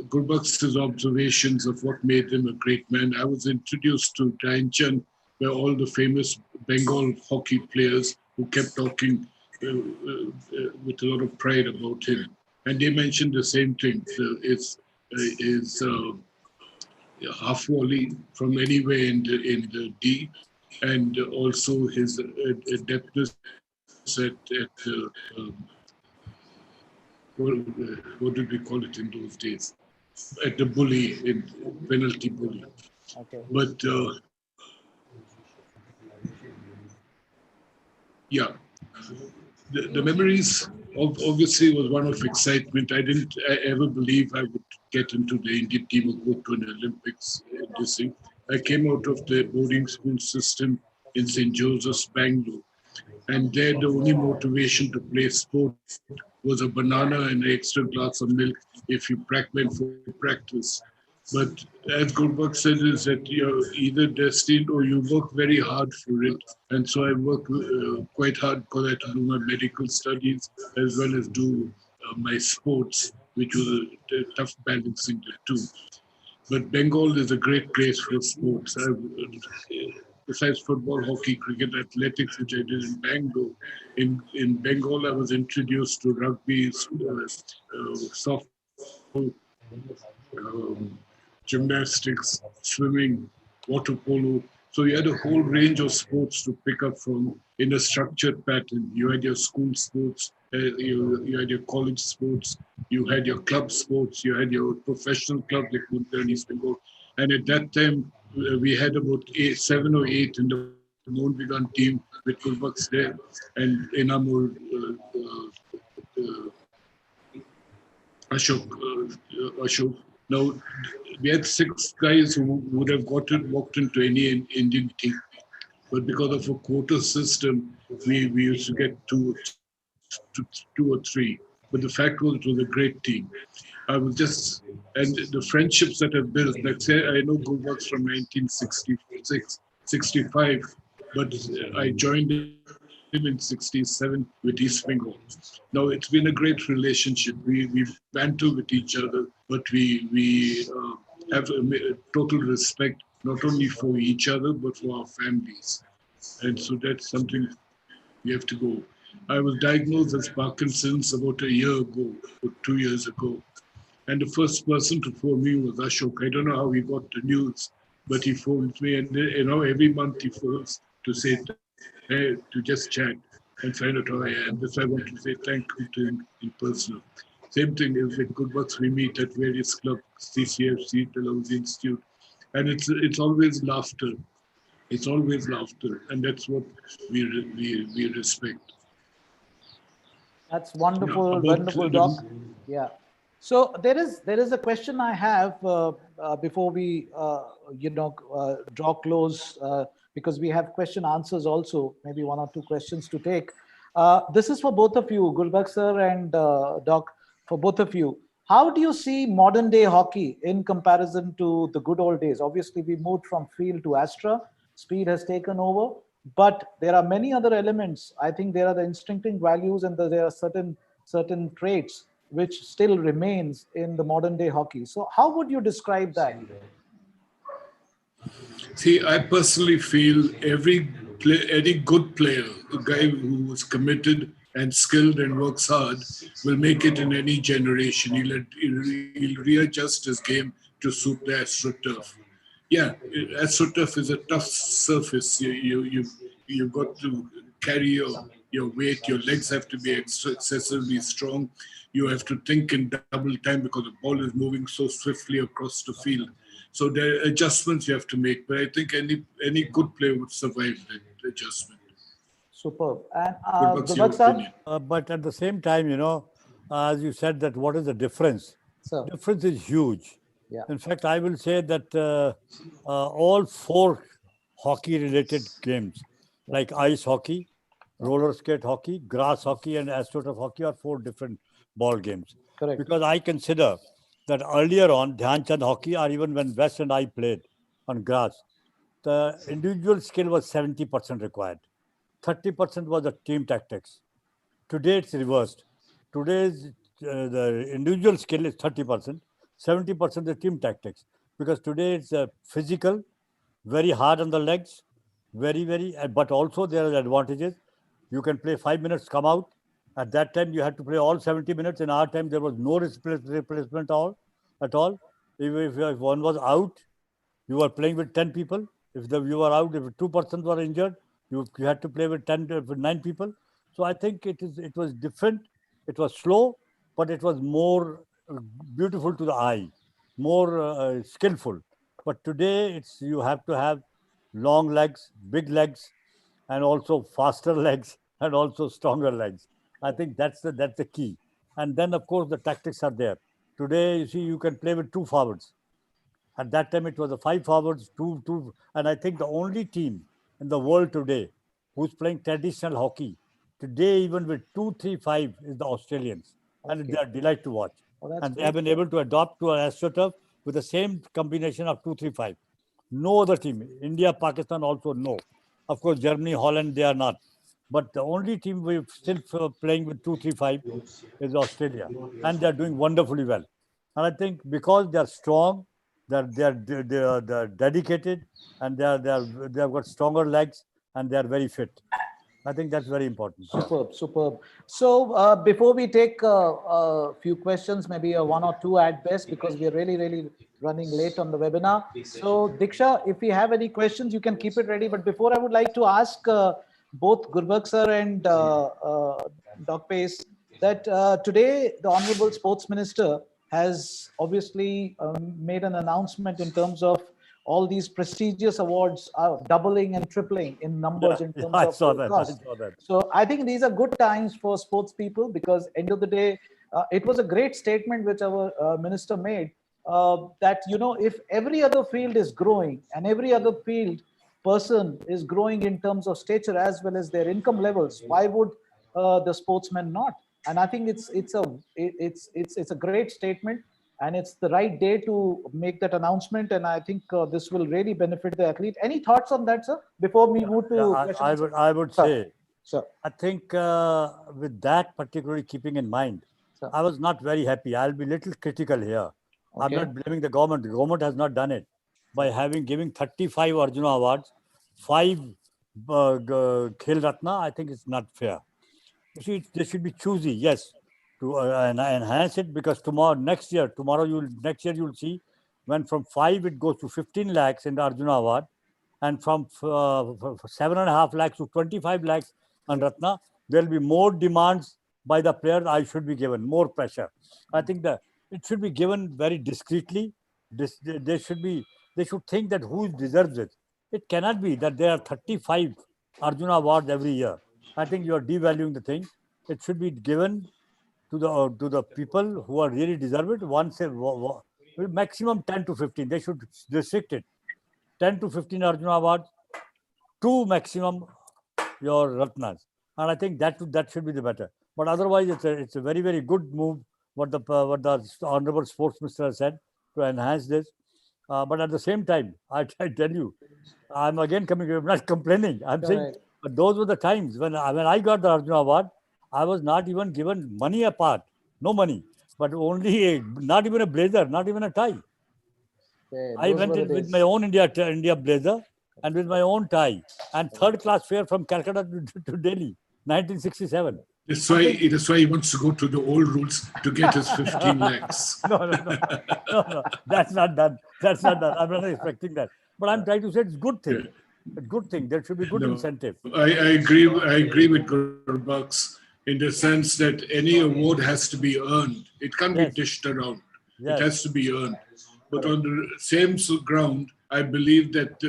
Gurbux's observations of what made him a great man. I was introduced to Dhyan Chand by all the famous Bengal hockey players who kept talking with a lot of pride about him. And they mentioned the same thing. His half volley from anywhere in the D, and also his adeptness at what did we call it in those days? At the bully, in penalty bully. Okay. But yeah, the memories obviously was one of excitement. I didn't ever believe I would get into the Indian team or go to an Olympics. This thing. I came out of the boarding school system in St. Joseph's, Bangalore. And there the only motivation to play sport was a banana and an extra glass of milk if you went for practice. But as Gurbux said, is that you're either destined or you work very hard for it. And so I worked quite hard because I had to do my medical studies as well as do my sports, which was a tough balancing the two. But Bengal is a great place for sports. Besides football, hockey, cricket, athletics, which I did in Bangalore. In Bengal, I was introduced to rugby, softball, gymnastics, swimming, water polo. So you had a whole range of sports to pick up from in a structured pattern. You had your school sports, you had your college sports, you had your club sports, you had your professional club like in East Bengal. And at that time, we had about 7 or 8 in the Mohnbegan team with Gurbux there and Enamur, Ashok. Now, we had 6 guys who would have walked into any Indian team. But because of a quota system, we used to get two or three. But the fact was, it was a great team. I was just, and the friendships that I've built, like say, I know Gurbux from 1966, 65, but I joined him in 67 with East Bengal. Now, it's been a great relationship. We banter with each other, but we have a total respect, not only for each other, but for our families. And so that's something we have to go. I was diagnosed as Parkinson's about a year ago, or 2 years ago. And the first person to phone me was Ashok. I don't know how he got the news, but he phoned me, and every month he phones to say, to just chat and find out how I am. That's why I want to say thank you to him in person. Same thing is at Gurbux, we meet at various clubs, CCFC, Television Institute, and it's always laughter. It's always laughter, and that's what we respect. That's wonderful, About wonderful, Doc. Yeah. So there is a question I have before we draw close, because we have question answers also, maybe one or two questions to take. This is for both of you, Gurbux sir and Doc, for both of you. How do you see modern day hockey in comparison to the good old days? Obviously, we moved from field to Astra. Speed has taken over, but there are many other elements. I think there are the instinctive values and there are certain traits which still remains in the modern day hockey. So how would you describe that? See, I personally feel any good player, a guy who is committed and skilled and works hard, will make it in any generation. He'll readjust his game to suit the AstroTurf. Yeah, AstroTurf is a tough surface. You've got to carry your weight. Your legs have to be excessively strong. You have to think in double time because the ball is moving so swiftly across the field. So there are adjustments you have to make. But I think any good player would survive that adjustment. Superb. And Gurbux sir? But at the same time, as you said, that what is the difference? Sir. Difference is huge. Yeah. In fact, I will say that all 4 hockey-related games, like ice hockey, roller skate hockey, grass hockey, and AstroTurf hockey, are 4 different ball games. Correct. Because I consider that earlier on, Dhyan hockey, or even when West and I played on grass, the individual skill was 70% required. 30% was the team tactics. Today, it's reversed. Today's the individual skill is 30%, 70% the team tactics. Because today it's physical, very hard on the legs, but also there are advantages. You can play 5 minutes, come out. At that time, you had to play all 70 minutes. In our time, there was no replacement at all. If one was out, you were playing with 10 people. If you were out, if 2 persons were injured, you had to play with 9 people. So I think it was different. It was slow, but it was more beautiful to the eye, more skillful. But today, you have to have long legs, big legs, and also faster legs, and also stronger legs. I think that's the key. And then, of course, the tactics are there. Today, you see, you can play with 2 forwards. At that time, it was a 5 forwards, two. And I think the only team in the world today who's playing traditional hockey, today, even with 2-3-5, is the Australians. Okay. And they are delight to watch. And they have been able to adopt to our AstroTurf with the same combination of 2-3-5. No other team, India, Pakistan also no. Of course, Germany, Holland, they are not. But the only team we're still playing with 2-3-5 is Australia. And they're doing wonderfully well. And I think because they're strong, they're dedicated, and they have got stronger legs, and they are very fit. I think that's very important. Superb. So before we take a few questions, maybe 1 or 2 at best, because we are really running late on the webinar. So Diksha, if you have any questions, you can keep it ready. But before, I would like to ask both Gurbux sir and Doc Paes that today the Honorable Sports Minister has obviously made an announcement in terms of all these prestigious awards are doubling and tripling in numbers in terms of cost. So I think these are good times for sports people, because end of the day, it was a great statement which our minister made, that, if every other field is growing and every other field person is growing in terms of stature as well as their income levels, why would the sportsmen not? And I think it's a great statement. And it's the right day to make that announcement. And I think this will really benefit the athlete. Any thoughts on that, sir? Before we move to questions? I would say, sir. I think with that particularly keeping in mind, sir, I was not very happy. I'll be a little critical here. Okay. I'm not blaming the government. The government has not done it by giving 35 Arjuna Awards, 5 Khel Ratna. I think it's not fair. You see, they should be choosy, yes, to enhance it, because next year you'll see when from 5 it goes to 15 lakhs in the Arjuna Award, and from 7.5 lakhs to 25 lakhs on Ratna, there'll be more demands by the players, I should be given more pressure. I think that it should be given very discreetly. They should think that who deserves it. It cannot be that there are 35 Arjuna awards every year. I think you are devaluing the thing. It should be given to the people who are really deserve it. Once maximum 10 to 15. They should restrict it. 10 to 15 Arjuna awards, 2 maximum your Ratnas. And I think that should be the better. But otherwise, it's a very, very good move what the Honorable Sports Minister has said to enhance this. But at the same time, I tell you, I'm again coming. I'm not complaining. I'm saying, but those were the times when I got the Arjuna Award, I was not even given money apart, no money, but only not even a blazer, not even a tie. I went in with my own India blazer and with my own tie and third class fare from Calcutta to Delhi, 1967. That's why he wants to go to the old rules to get his 15 lakhs. No. That's not done. That's not done. I'm not expecting that. But I'm trying to say it's a good thing. A good thing. There should be good incentive. I agree with Gurbux in the sense that any award has to be earned. It can't be dished around. It has to be earned. But on the same ground, I believe that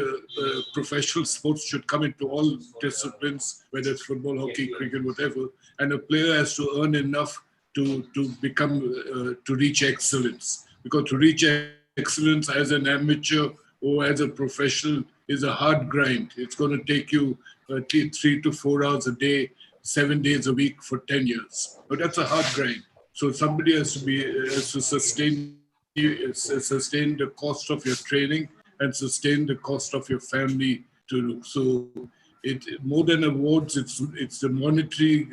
professional sports should come into all disciplines, whether it's football, hockey, cricket, whatever, and a player has to earn enough to become to reach excellence. Because to reach excellence as an amateur or as a professional is a hard grind. It's going to take you 3 to 4 hours a day, 7 days a week for 10 years. But that's a hard grind. So somebody has to sustain the cost of your training and sustain the cost of your family too. So it more than awards, it's the monetary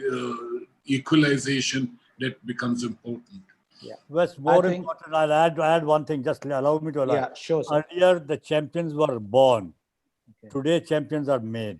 equalization that becomes important. Yeah. What's more important, I'll add one thing. Just allow me to allow. Yeah, sure. Sir. Earlier, the champions were born. Okay. Today, champions are made.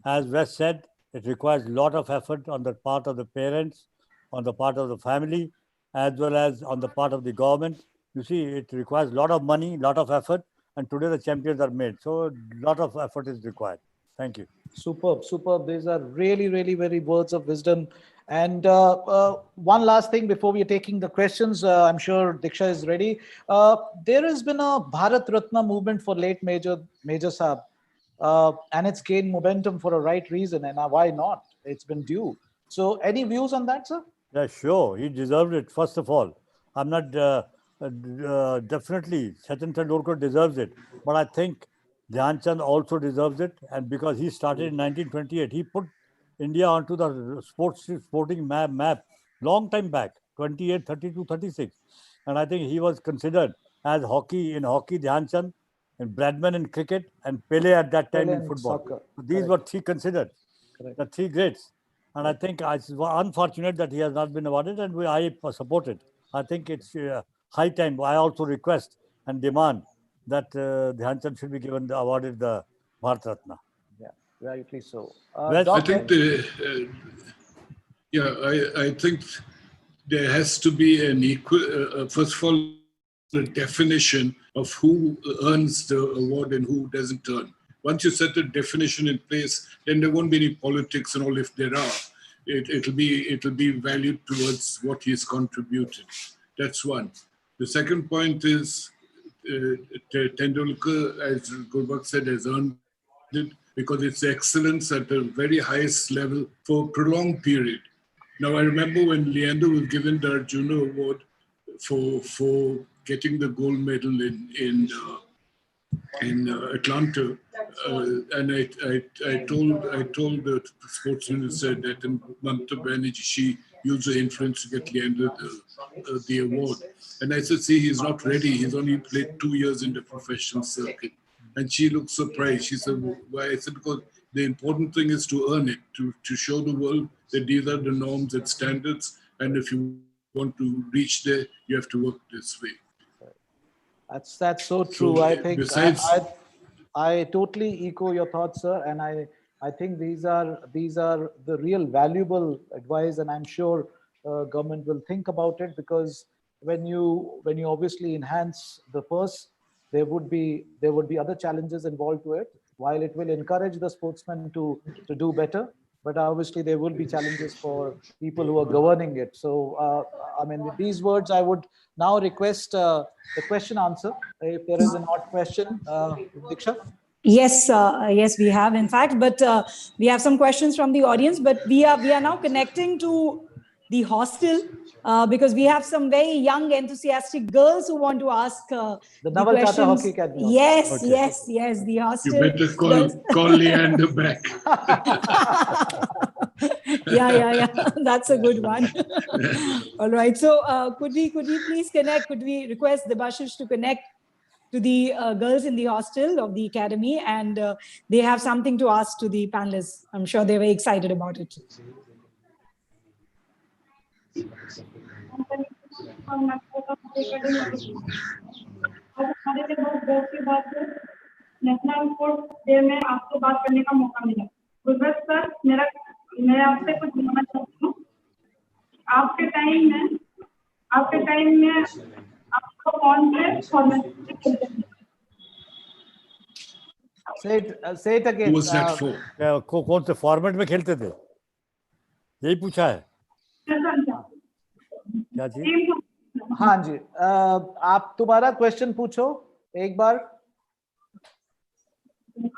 As Wes said, it requires a lot of effort on the part of the parents, on the part of the family, as well as on the part of the government. You see, it requires a lot of money, a lot of effort, and today the champions are made. So a lot of effort is required. Thank you. Superb. These are really, really very words of wisdom. And one last thing before we are taking the questions, I'm sure Diksha is ready. There has been a Bharat Ratna movement for late Major Saab, and it's gained momentum for a right reason. And why not? It's been due. So any views on that, sir? Yeah, sure. He deserved it, first of all. I'm not definitely Sachin Tendulkar deserves it, but I think Dhyan Chand also deserves it, and because he started in 1928, he put India onto the sporting map long time back, 28, 32, 36, and I think he was considered as hockey Dhyan Chand, and Bradman in cricket, and Pele at that time in football. So these were three considered, the three greats, and I think it's unfortunate that he has not been awarded, and I support it. I think it's high time. I also request and demand that Dhyan Chand should be awarded the Bharat Ratna. Yeah, rightly so. I think I think there has to be an equal. First of all, the definition of who earns the award and who doesn't earn. Once you set the definition in place, then there won't be any politics and all. If there are, it'll be valued towards what he's contributed. That's one. The second point is Tendulkar, as Gurbux said, has earned it because it's excellence at the very highest level for a prolonged period. Now, I remember when Leander was given the Arjuna Award for getting the gold medal in Atlanta, and I told the Sportsman who said that Mamata Banerjee, she used her influence to get Leander the award. And I said, see, he's not ready. He's only played 2 years in the professional circuit. And she looked surprised. She said, why? I said, because the important thing is to earn it, to show the world that these are the norms and standards. And if you want to reach there, you have to work this way. That's so true. So, I think I totally echo your thoughts, sir. And I think these are the real valuable advice, and I'm sure government will think about it, because when you obviously enhance the purse, there would be other challenges involved to it. While it will encourage the sportsmen to do better, but obviously there will be challenges for people who are governing it. So, I mean, with these words, I would now request the question answer. If there is an odd question, Diksha? Yes, yes, we have, in fact, but we have some questions from the audience, but we are now connecting to the hostel because we have some very young, enthusiastic girls who want to ask the Naval questions. Tata Hockey Academy. Yes, Okay. yes, the hostel. You better call Leander back. Yeah, that's a good one. All right, so could we please connect? Could we request the Bashish to connect to the girls in the hostel of the academy, and they have something to ask to the panelists. I'm sure they're very excited about it. National sports day में आपसे बात करने का मौका मिला। Gurbaksh sir, मैं आपसे कुछ जानना चाहती हूँ। आपके टाइम में आपको कौन से फॉर्मेट खेलते थे? Say it again. Who was that for? कौन से फॉर्मेट में खेलते थे, यही पूछा है क्या चीज? हाँ जी, आप तुम्हारा क्वेश्चन पूछो एक बार।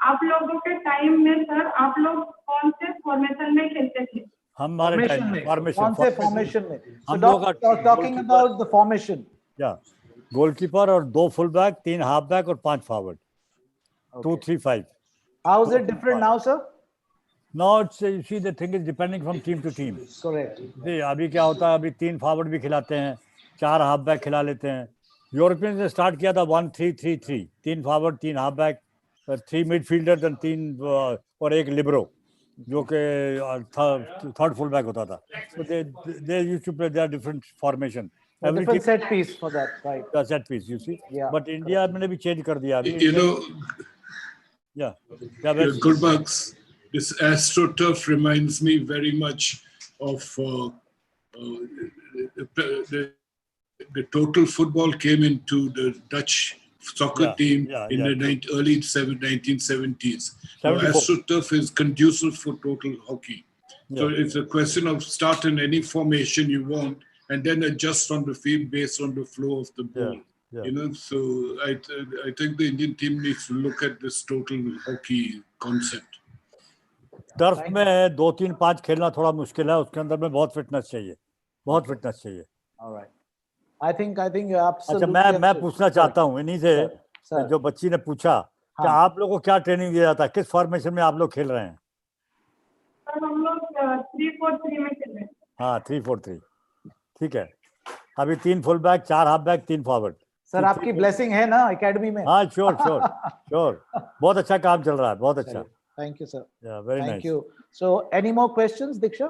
आप लोगों के टाइम में सर, आप लोग कौन से फॉर्मेशन में खेलते थे? हमारे टाइम में कौन से फॉर्मेशन में? हम लोग टॉकिंग अबाउट द फॉर्मेशन। या गोलकीपर और 2 फुल बैक, 3 हाफ बैक और 5 forward, 2-3-5. How is it different now, sir? Now it's, you see, the thing is depending from team to team. Correct. अभी क्या होता है, अभी 3 फॉरवर्ड भी खिलाते हैं, 4 हाफ बैक खिला लेते हैं। यूरोपियन ने स्टार्ट किया था 1-3-3-3, 3 फॉरवर्ड, 3 हाफ बैक, 3 मिडफील्डर, 3 और 1 लिबरो, जो कि थर्ड फुल बैक होता था। So they used to play their different formation. Every different set piece for that, right? The set piece, you see. Yeah. But India ने भी change कर दिया अभी। You know, Gurbux, this AstroTurf reminds me very much of the total football came into the Dutch soccer team in the early 1970s. So AstroTurf is conducive for total hockey. So it's a question of start in any formation you want and then adjust on the field based on the flow of the ball. You know, so I think the Indian team needs to look at this total hockey concept. Turf में 2, 3, 5 खेलना थोड़ा मुश्किल है, उसके अंदर में बहुत fitness चाहिए, बहुत फिटनेस चाहिए। Alright. I think you absolutely. अच्छा, मैं पूछना चाहता हूँ इन्हीं से, जो बच्ची ने पूछा कि आप लोगों को क्या ट्रेनिंग दिया जाता है, किस फॉर्मेशन में आप लोग खेल रहे हैं? सर हम लोग 3-4-3 में खेल रहे हैं। हाँ, 3-4-3, ठीक है। अभी 3 full back, 4 half back, 3 forward. Sir आपकी ब्लेसिंग है ना एकेडमी में? हाँ, श्योर बहुत अच्छा काम चल रहा है, बहुत अच्छा। Thank you, sir. Yeah, very nice. Thank you. So, any more questions, Diksha?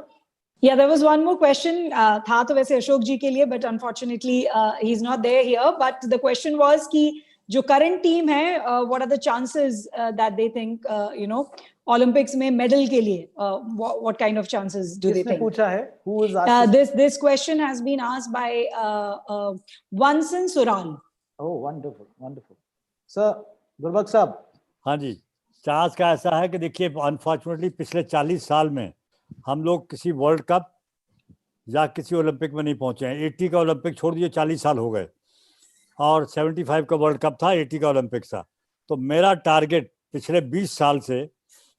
Yeah, there was one more question. था तो वैसे अशोक जी के लिए, but unfortunately he's not there here. But the question was कि जो current team है, what are the chances that they think, Olympics में medal के लिए, what kind of chances do they think? पूछा है? Who is asking? This question has been asked by Vansan Sural. Oh, wonderful. Sir, Gurbux साहब। हाँ जी, chance का ऐसा है कि देखिए, अनफॉर्चुनेटली पिछले 40 साल में हम लोग किसी वर्ल्ड कप या किसी ओलंपिक में नहीं पहुंचे हैं। 80 का ओलंपिक छोड़ दिए, 40 साल हो गए, और 75 का वर्ल्ड कप था, 80 का ओलंपिक था। तो मेरा टारगेट पिछले 20 साल से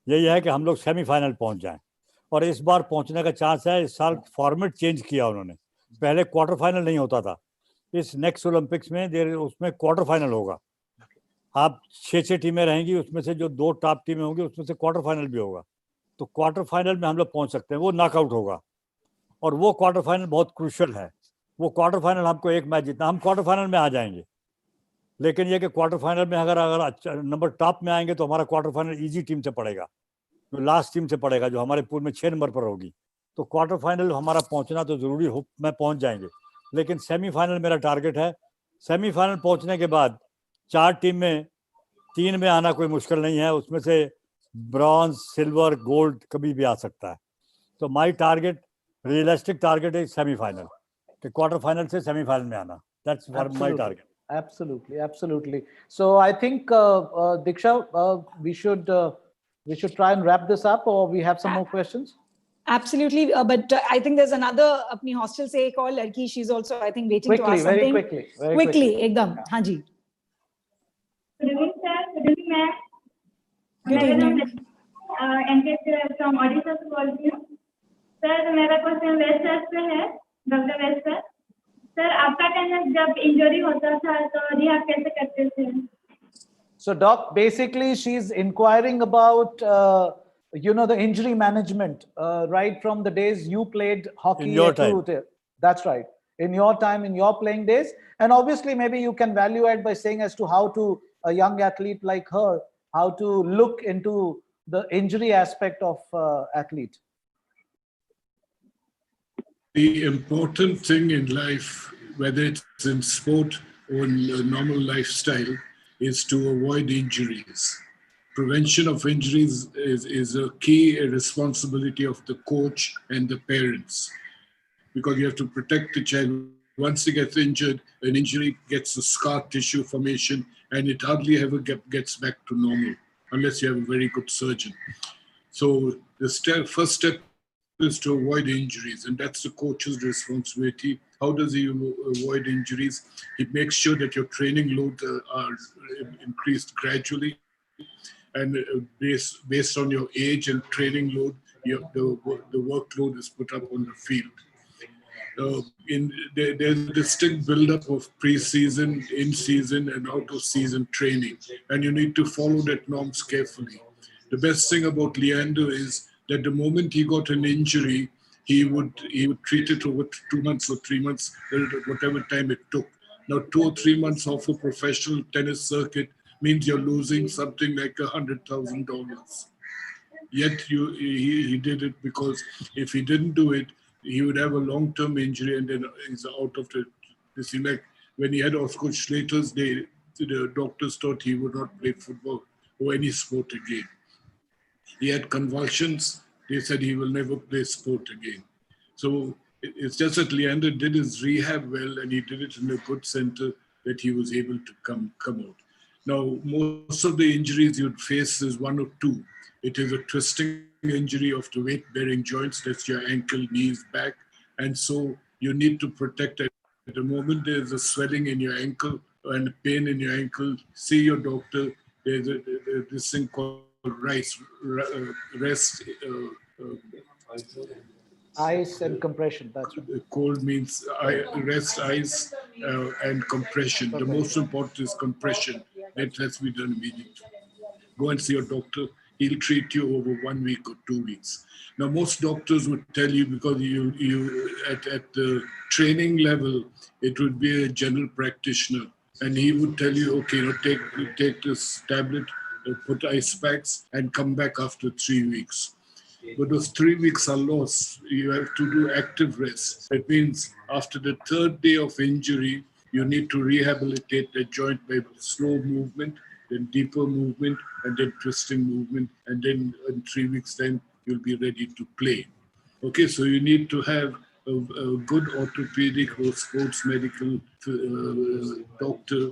यही है कि हम लोग सेमीफाइनल पहुंच जाएं, और इस बार पहुंचने का चांस है। इस साल फॉर्मेट चेंज किया उन्होंने, पहले क्वार्टर फाइनल नहीं होता था, इस नेक्स्ट ओलंपिक्स में उसमें क्वार्टर फाइनल होगा। आप 6 टीमें रहेंगी, उसमें से जो 2 टॉप टीमें होंगी उसमें से क्वार्टर फाइनल भी होगा। तो क्वार्टर फाइनल में हम लोग पहुंच सकते हैं, वो नॉकआउट होगा, और वो क्वार्टर फाइनल बहुत क्रूशियल है। वो क्वार्टर फाइनल हमको 1 मैच जीतना, हम क्वार्टर फाइनल में आ जाएंगे, लेकिन ये कि क्वार्टर फाइनल में अगर अच्छा नंबर टॉप में आएंगे तो हमारा क्वार्टर फाइनल ईजी टीम से पड़ेगा, जो लास्ट टीम से पड़ेगा, जो हमारे पूल में 6 नंबर पर होगी। तो क्वार्टर फाइनल हमारा पहुँचना तो ज़रूरी हो, मैं पहुँच जाएंगे, लेकिन सेमीफाइनल मेरा टारगेट है। सेमीफाइनल पहुँचने के बाद 4 टीम में 3 में आना कोई मुश्किल नहीं है, उसमें से ब्रॉन्ज, सिल्वर, गोल्ड कभी भी आ सकता है। तो माय टारगेट, रियलिस्टिक टारगेट है सेमीफाइनल, कि क्वार्टर फाइनल से सेमीफाइनल में आना। That's my target. Absolutely. So I think Diksha, we should try and wrap this up, or we have some more questions. Absolutely. But I think there's another apni hostel se call Larki. She's also, I think, waiting to ask Very something. quickly. Ekdam. हाँ जी. Good evening, sir. Good evening, ma'am. Good evening. NK from Odisha से बोल रही हूँ. Sir मेरा question waste sir से है, doctor waste sir. Sir आपका कहना है जब इंजरी होता था तो रिहैब कैसे करते थे? So doc, basically she's inquiring about the injury management right from the days you played hockey. In your time. That's right. In your time, in your playing days. And obviously maybe you can value add by saying as to how to a young athlete like her, how to look into the injury aspect of athlete. The important thing in life, whether it's in sport or in a normal lifestyle, is to avoid injuries. Prevention of injuries is a key responsibility of the coach and the parents, because you have to protect the child. Once he gets injured, an injury gets a scar tissue formation and it hardly ever gets back to normal unless you have a very good surgeon. So the first step is to avoid injuries, and that's the coach's responsibility. How does he avoid injuries? He makes sure that your training loads are increased gradually, and based on your age and training load, the workload is put up on the field. There's a distinct build-up of pre-season, in-season, and out-of-season training, and you need to follow that norms carefully. The best thing about Leander is that the moment he got an injury, he would treat it over 2 months or 3 months, whatever time it took. Now, 2 or 3 months off a professional tennis circuit means you're losing something like $100,000. Yet he did it, because if he didn't do it, he would have a long-term injury and then he's out of this. Like when he had Oscar Schlater's day, the doctors thought he would not play football or any sport again. He had convulsions. They said he will never play sport again. So it's just that Leander did his rehab well, and he did it in a good center that he was able to come out. Now, most of the injuries you'd face is one or two. It is a twisting injury of the weight-bearing joints. That's your ankle, knees, back. And so you need to protect it. At the moment there's a swelling in your ankle and pain in your ankle, see your doctor. There's this thing called rest. Ice and compression, that's right. Cold means rest, ice, and compression. The most important is compression. That has to be done immediately. Go and see your doctor. He'll treat you over 1 week or 2 weeks. Now, most doctors would tell you, because you at the training level, it would be a general practitioner, and he would tell you, okay, take this tablet, put ice packs, and come back after 3 weeks. But those 3 weeks are lost. You have to do active rest. That means after the 3rd day of injury, you need to rehabilitate the joint by slow movement, then deeper movement, and then twisting movement. And then in 3 weeks' time, you'll be ready to play. Okay, so you need to have a good orthopedic or sports medical doctor.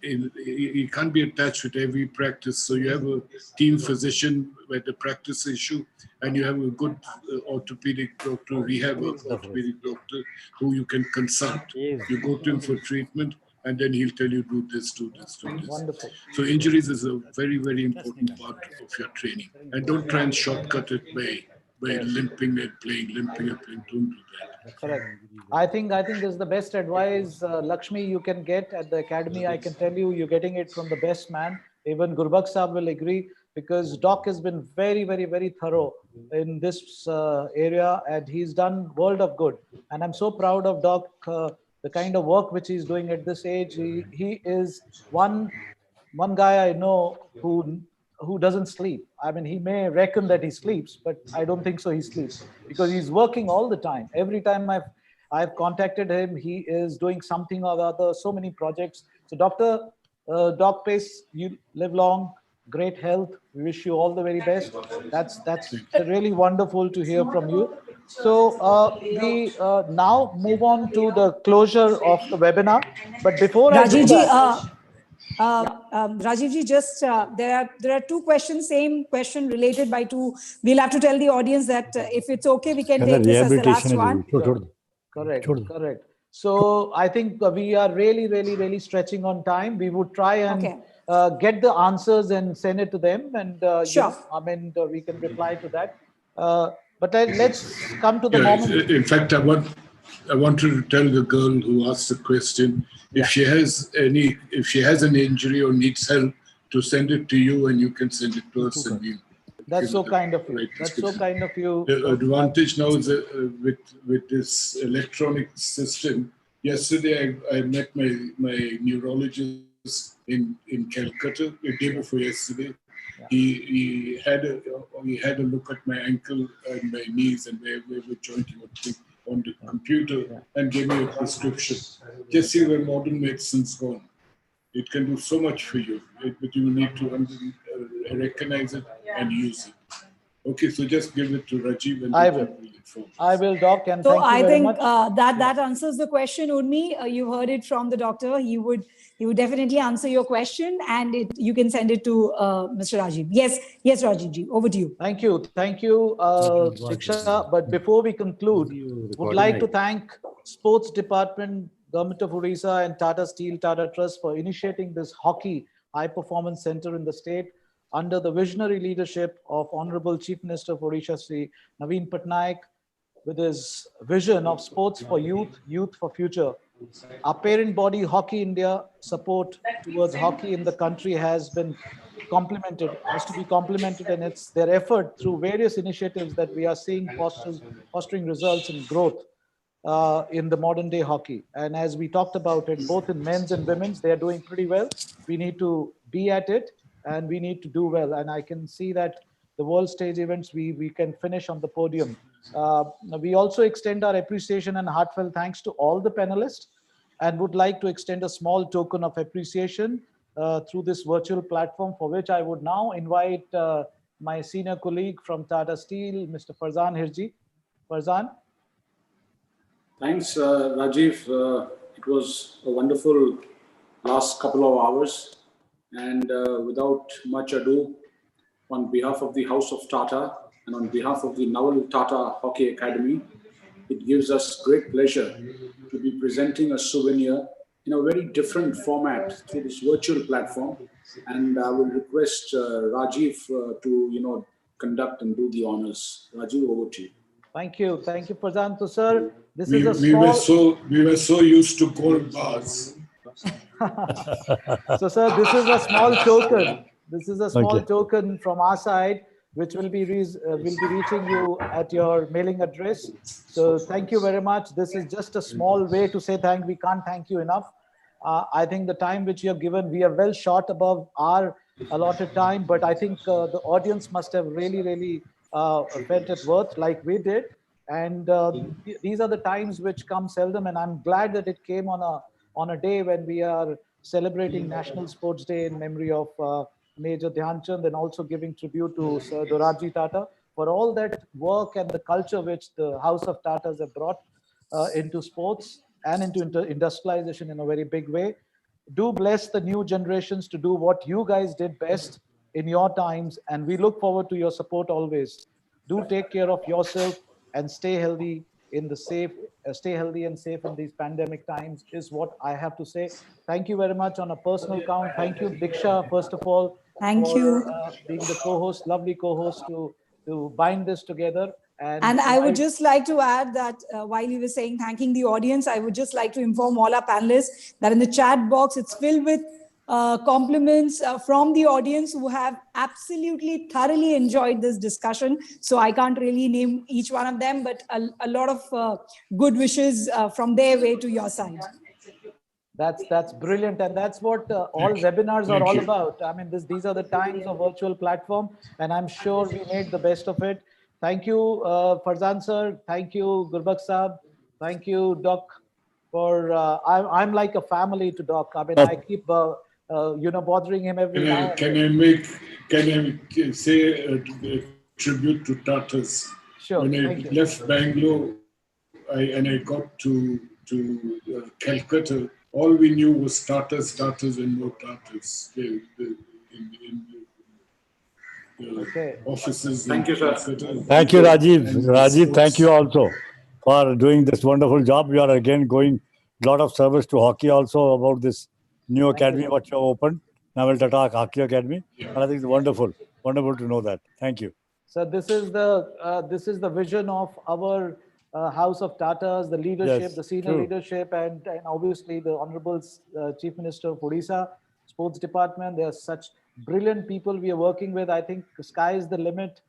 You can't be attached with every practice. So you have a team physician with the practice issue, and you have a good orthopedic doctor, rehab orthopedic doctor who you can consult. You go to him for treatment, and then he'll tell you, do this, do this, do this. Wonderful. So injuries is a very, very important part of your training. And don't try and shortcut it by limping and playing. Don't do that. Correct. I think this is the best advice, Lakshmi, you can get at the academy. I can tell you, you're getting it from the best man. Even Gurbux Sahab will agree, because Doc has been very, very, very thorough in this area, and he's done world of good. And I'm so proud of Doc, the kind of work which he's doing at this age. He is one guy I know who doesn't sleep. I mean, he may reckon that he sleeps, but I don't think so he sleeps, because he's working all the time. Every time I've contacted him, he is doing something or other, so many projects. So Doc Paes, you live long, great health. We wish you all the very best. That's really wonderful to hear from you. So we now move on to the closure of the webinar. But before Rajiv ji, Rajiv ji, just there are two questions, same question related by two. We'll have to tell the audience that if it's okay, we can take this as the last one. Correct. So I think we are really stretching on time. We would try and get the answers and send it to them, and sure. We can reply to that. But let's come to the moment. In fact, I wanted to tell the girl who asked the question, if she has an injury or needs help, to send it to you, and you can send it to us. And that's so kind of you. That's so kind of you. The advantage now is with this electronic system. Yesterday, I met my neurologist in Calcutta. The day before yesterday, he had a look at my ankle and my knees and where the joint on the computer and gave me a prescription. Just see where modern medicine's gone. It can do so much for you, but you need to recognize it and use it. Okay, so just give it to Rajiv and I will, Doc, and so thank you very much. that answers the question, Urmi. You heard it from the doctor. He would definitely answer your question, and you can send it to Mr. Rajiv. Yes, Rajiv ji, over to you. Thank you, Diksha. But before we conclude, would like to thank Sports Department, Government of Odisha, and Tata Steel, Tata Trust for initiating this hockey high performance center in the state under the visionary leadership of Honorable Chief Minister of Odisha, Sri Naveen Patnaik, with his vision of sports for youth for future. Our parent body, Hockey India, support towards hockey in the country has to be complemented, and it's their effort through various initiatives that we are seeing fostering results and growth in the modern day hockey. And as we talked about it, both in men's and women's, they are doing pretty well. We need to be at it, and we need to do well. And I can see that the world stage events, we can finish on the podium. We also extend our appreciation and heartfelt thanks to all the panelists, and would like to extend a small token of appreciation through this virtual platform, for which I would now invite my senior colleague from Tata Steel, Mr. Farzan Heerjee. Farzan. Thanks, Rajiv. It was a wonderful last couple of hours. And without much ado, on behalf of the House of Tata and on behalf of the Naval Tata Hockey Academy, it gives us great pleasure to be presenting a souvenir in a very different format through this virtual platform. And I will request Rajiv to conduct and do the honors. Rajiv, over to you. Thank you, Farzan. So, sir, this we were so used to gold bars. So, sir, this is a small token. This is a small token from our side, which will be reaching you at your mailing address. So, thank you very much. This is just a small way to say we can't thank you enough. I think the time which you have given, we are well short above our allotted time, but I think the audience must have really felt it worth, like we did. And these are the times which come seldom, and I'm glad that it came on a day when we are celebrating National Sports Day in memory of Major Dhyan Chand, and also giving tribute to Sir Dorabji Tata for all that work and the culture which the House of Tatas have brought into sports and into industrialization in a very big way. Do bless the new generations to do what you guys did best in your times, and we look forward to your support always. Do take care of yourself and stay healthy and safe in these pandemic times is what I have to say. Thank you very much on a personal count. Thank you, Diksha, first of all. Thank you. Being the co-host, lovely co-host to bind this together. And I would just like to add that while you were saying thanking the audience, I would just like to inform all our panelists that in the chat box, it's filled with compliments from the audience who have absolutely thoroughly enjoyed this discussion. So I can't really name each one of them, but a lot of good wishes from their way to your side. That's brilliant, and that's what all webinars are all about. I mean, these are the times of virtual platform, and I'm sure we made the best of it. Thank you, Farzan sir. Thank you, Gurbux Sahab. Thank you, Doc. For I'm like a family to Doc. I mean, I keep bothering him every now. Can I say a tribute to Tatas? Sure. When I left Bangalore, and I got to Calcutta, all we knew was Tatas and more Tatas in Okay. offices. Thank you, sir. Thank you, Rajiv. Rajiv, thank you also for doing this wonderful job. You are again going a lot of service to hockey also about this new academy what you have opened, Naval Tata Hockey Academy. Yeah. And I think it's wonderful to know that. Thank you. So this is the vision of our House of Tatas, the leadership, Yes, the senior true. leadership, and obviously the Honorable Chief Minister of Odisha, Sports Department. They are such brilliant people we are working with. I think the sky is the limit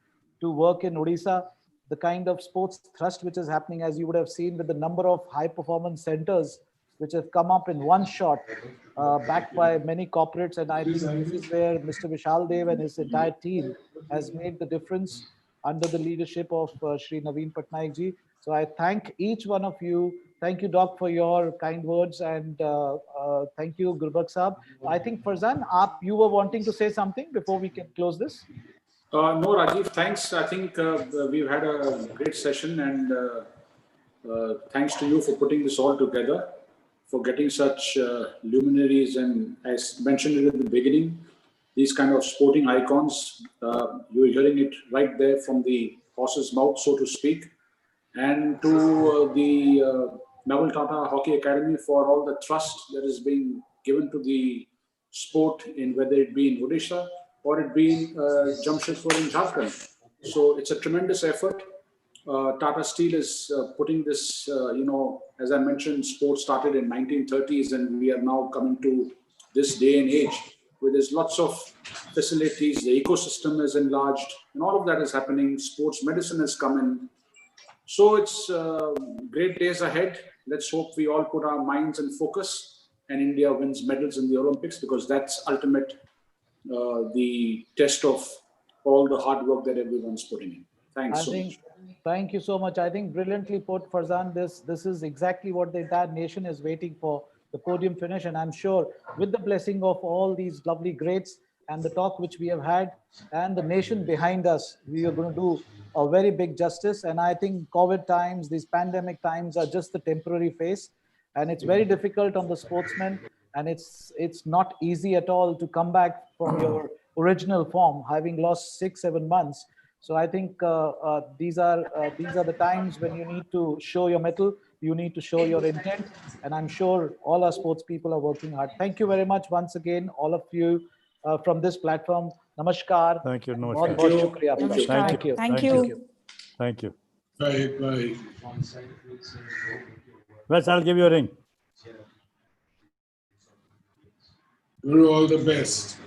to work in Odisha. The kind of sports thrust which is happening, as you would have seen, with the number of high performance centers which have come up in one shot, backed by many corporates. And I think this is where Mr. Vishal Dev and his entire team has made the difference under the leadership of Shri Naveen Patnaik ji. So I thank each one of you. Thank you, Doc, for your kind words. And thank you, Gurbux Saab. I think, Farzan, you were wanting to say something before we can close this? No, Rajiv, thanks. I think we've had a great session, and thanks to you for putting this all together, for getting such luminaries, and as mentioned it in the beginning, these kind of sporting icons. You're hearing it right there from the horse's mouth, so to speak. And to the Naval Tata Hockey Academy for all the trust that is being given to the sport, in whether it be in Odisha or it be in Jamshedpur in Jharkhand. So it's a tremendous effort. Tata Steel is putting this, as I mentioned, sports started in 1930s, and we are now coming to this day and age where there's lots of facilities, the ecosystem is enlarged, and all of that is happening. Sports medicine has come in. So it's great days ahead. Let's hope we all put our minds in focus and India wins medals in the Olympics, because that's ultimate, the test of all the hard work that everyone's putting in. Thanks so much. Thank you so much. I think brilliantly put, Farzan. This is exactly what the entire nation is waiting for, the podium finish. And I'm sure with the blessing of all these lovely greats and the talk which we have had and the nation behind us, we are going to do a very big justice. And I think COVID times, these pandemic times are just the temporary phase. And it's very difficult on the sportsmen. And it's not easy at all to come back from your original form, having lost 6-7 months. So I think these are the times when you need to show your mettle, you need to show your intent, and I'm sure all our sports people are working hard. Thank you very much once again, all of you from this platform. Namaskar. Thank you. Bahut Namaskar. shukriya. Thank you. Thank you. Thank you. Bye. Bye. Wes, I'll give you a ring. You're all the best.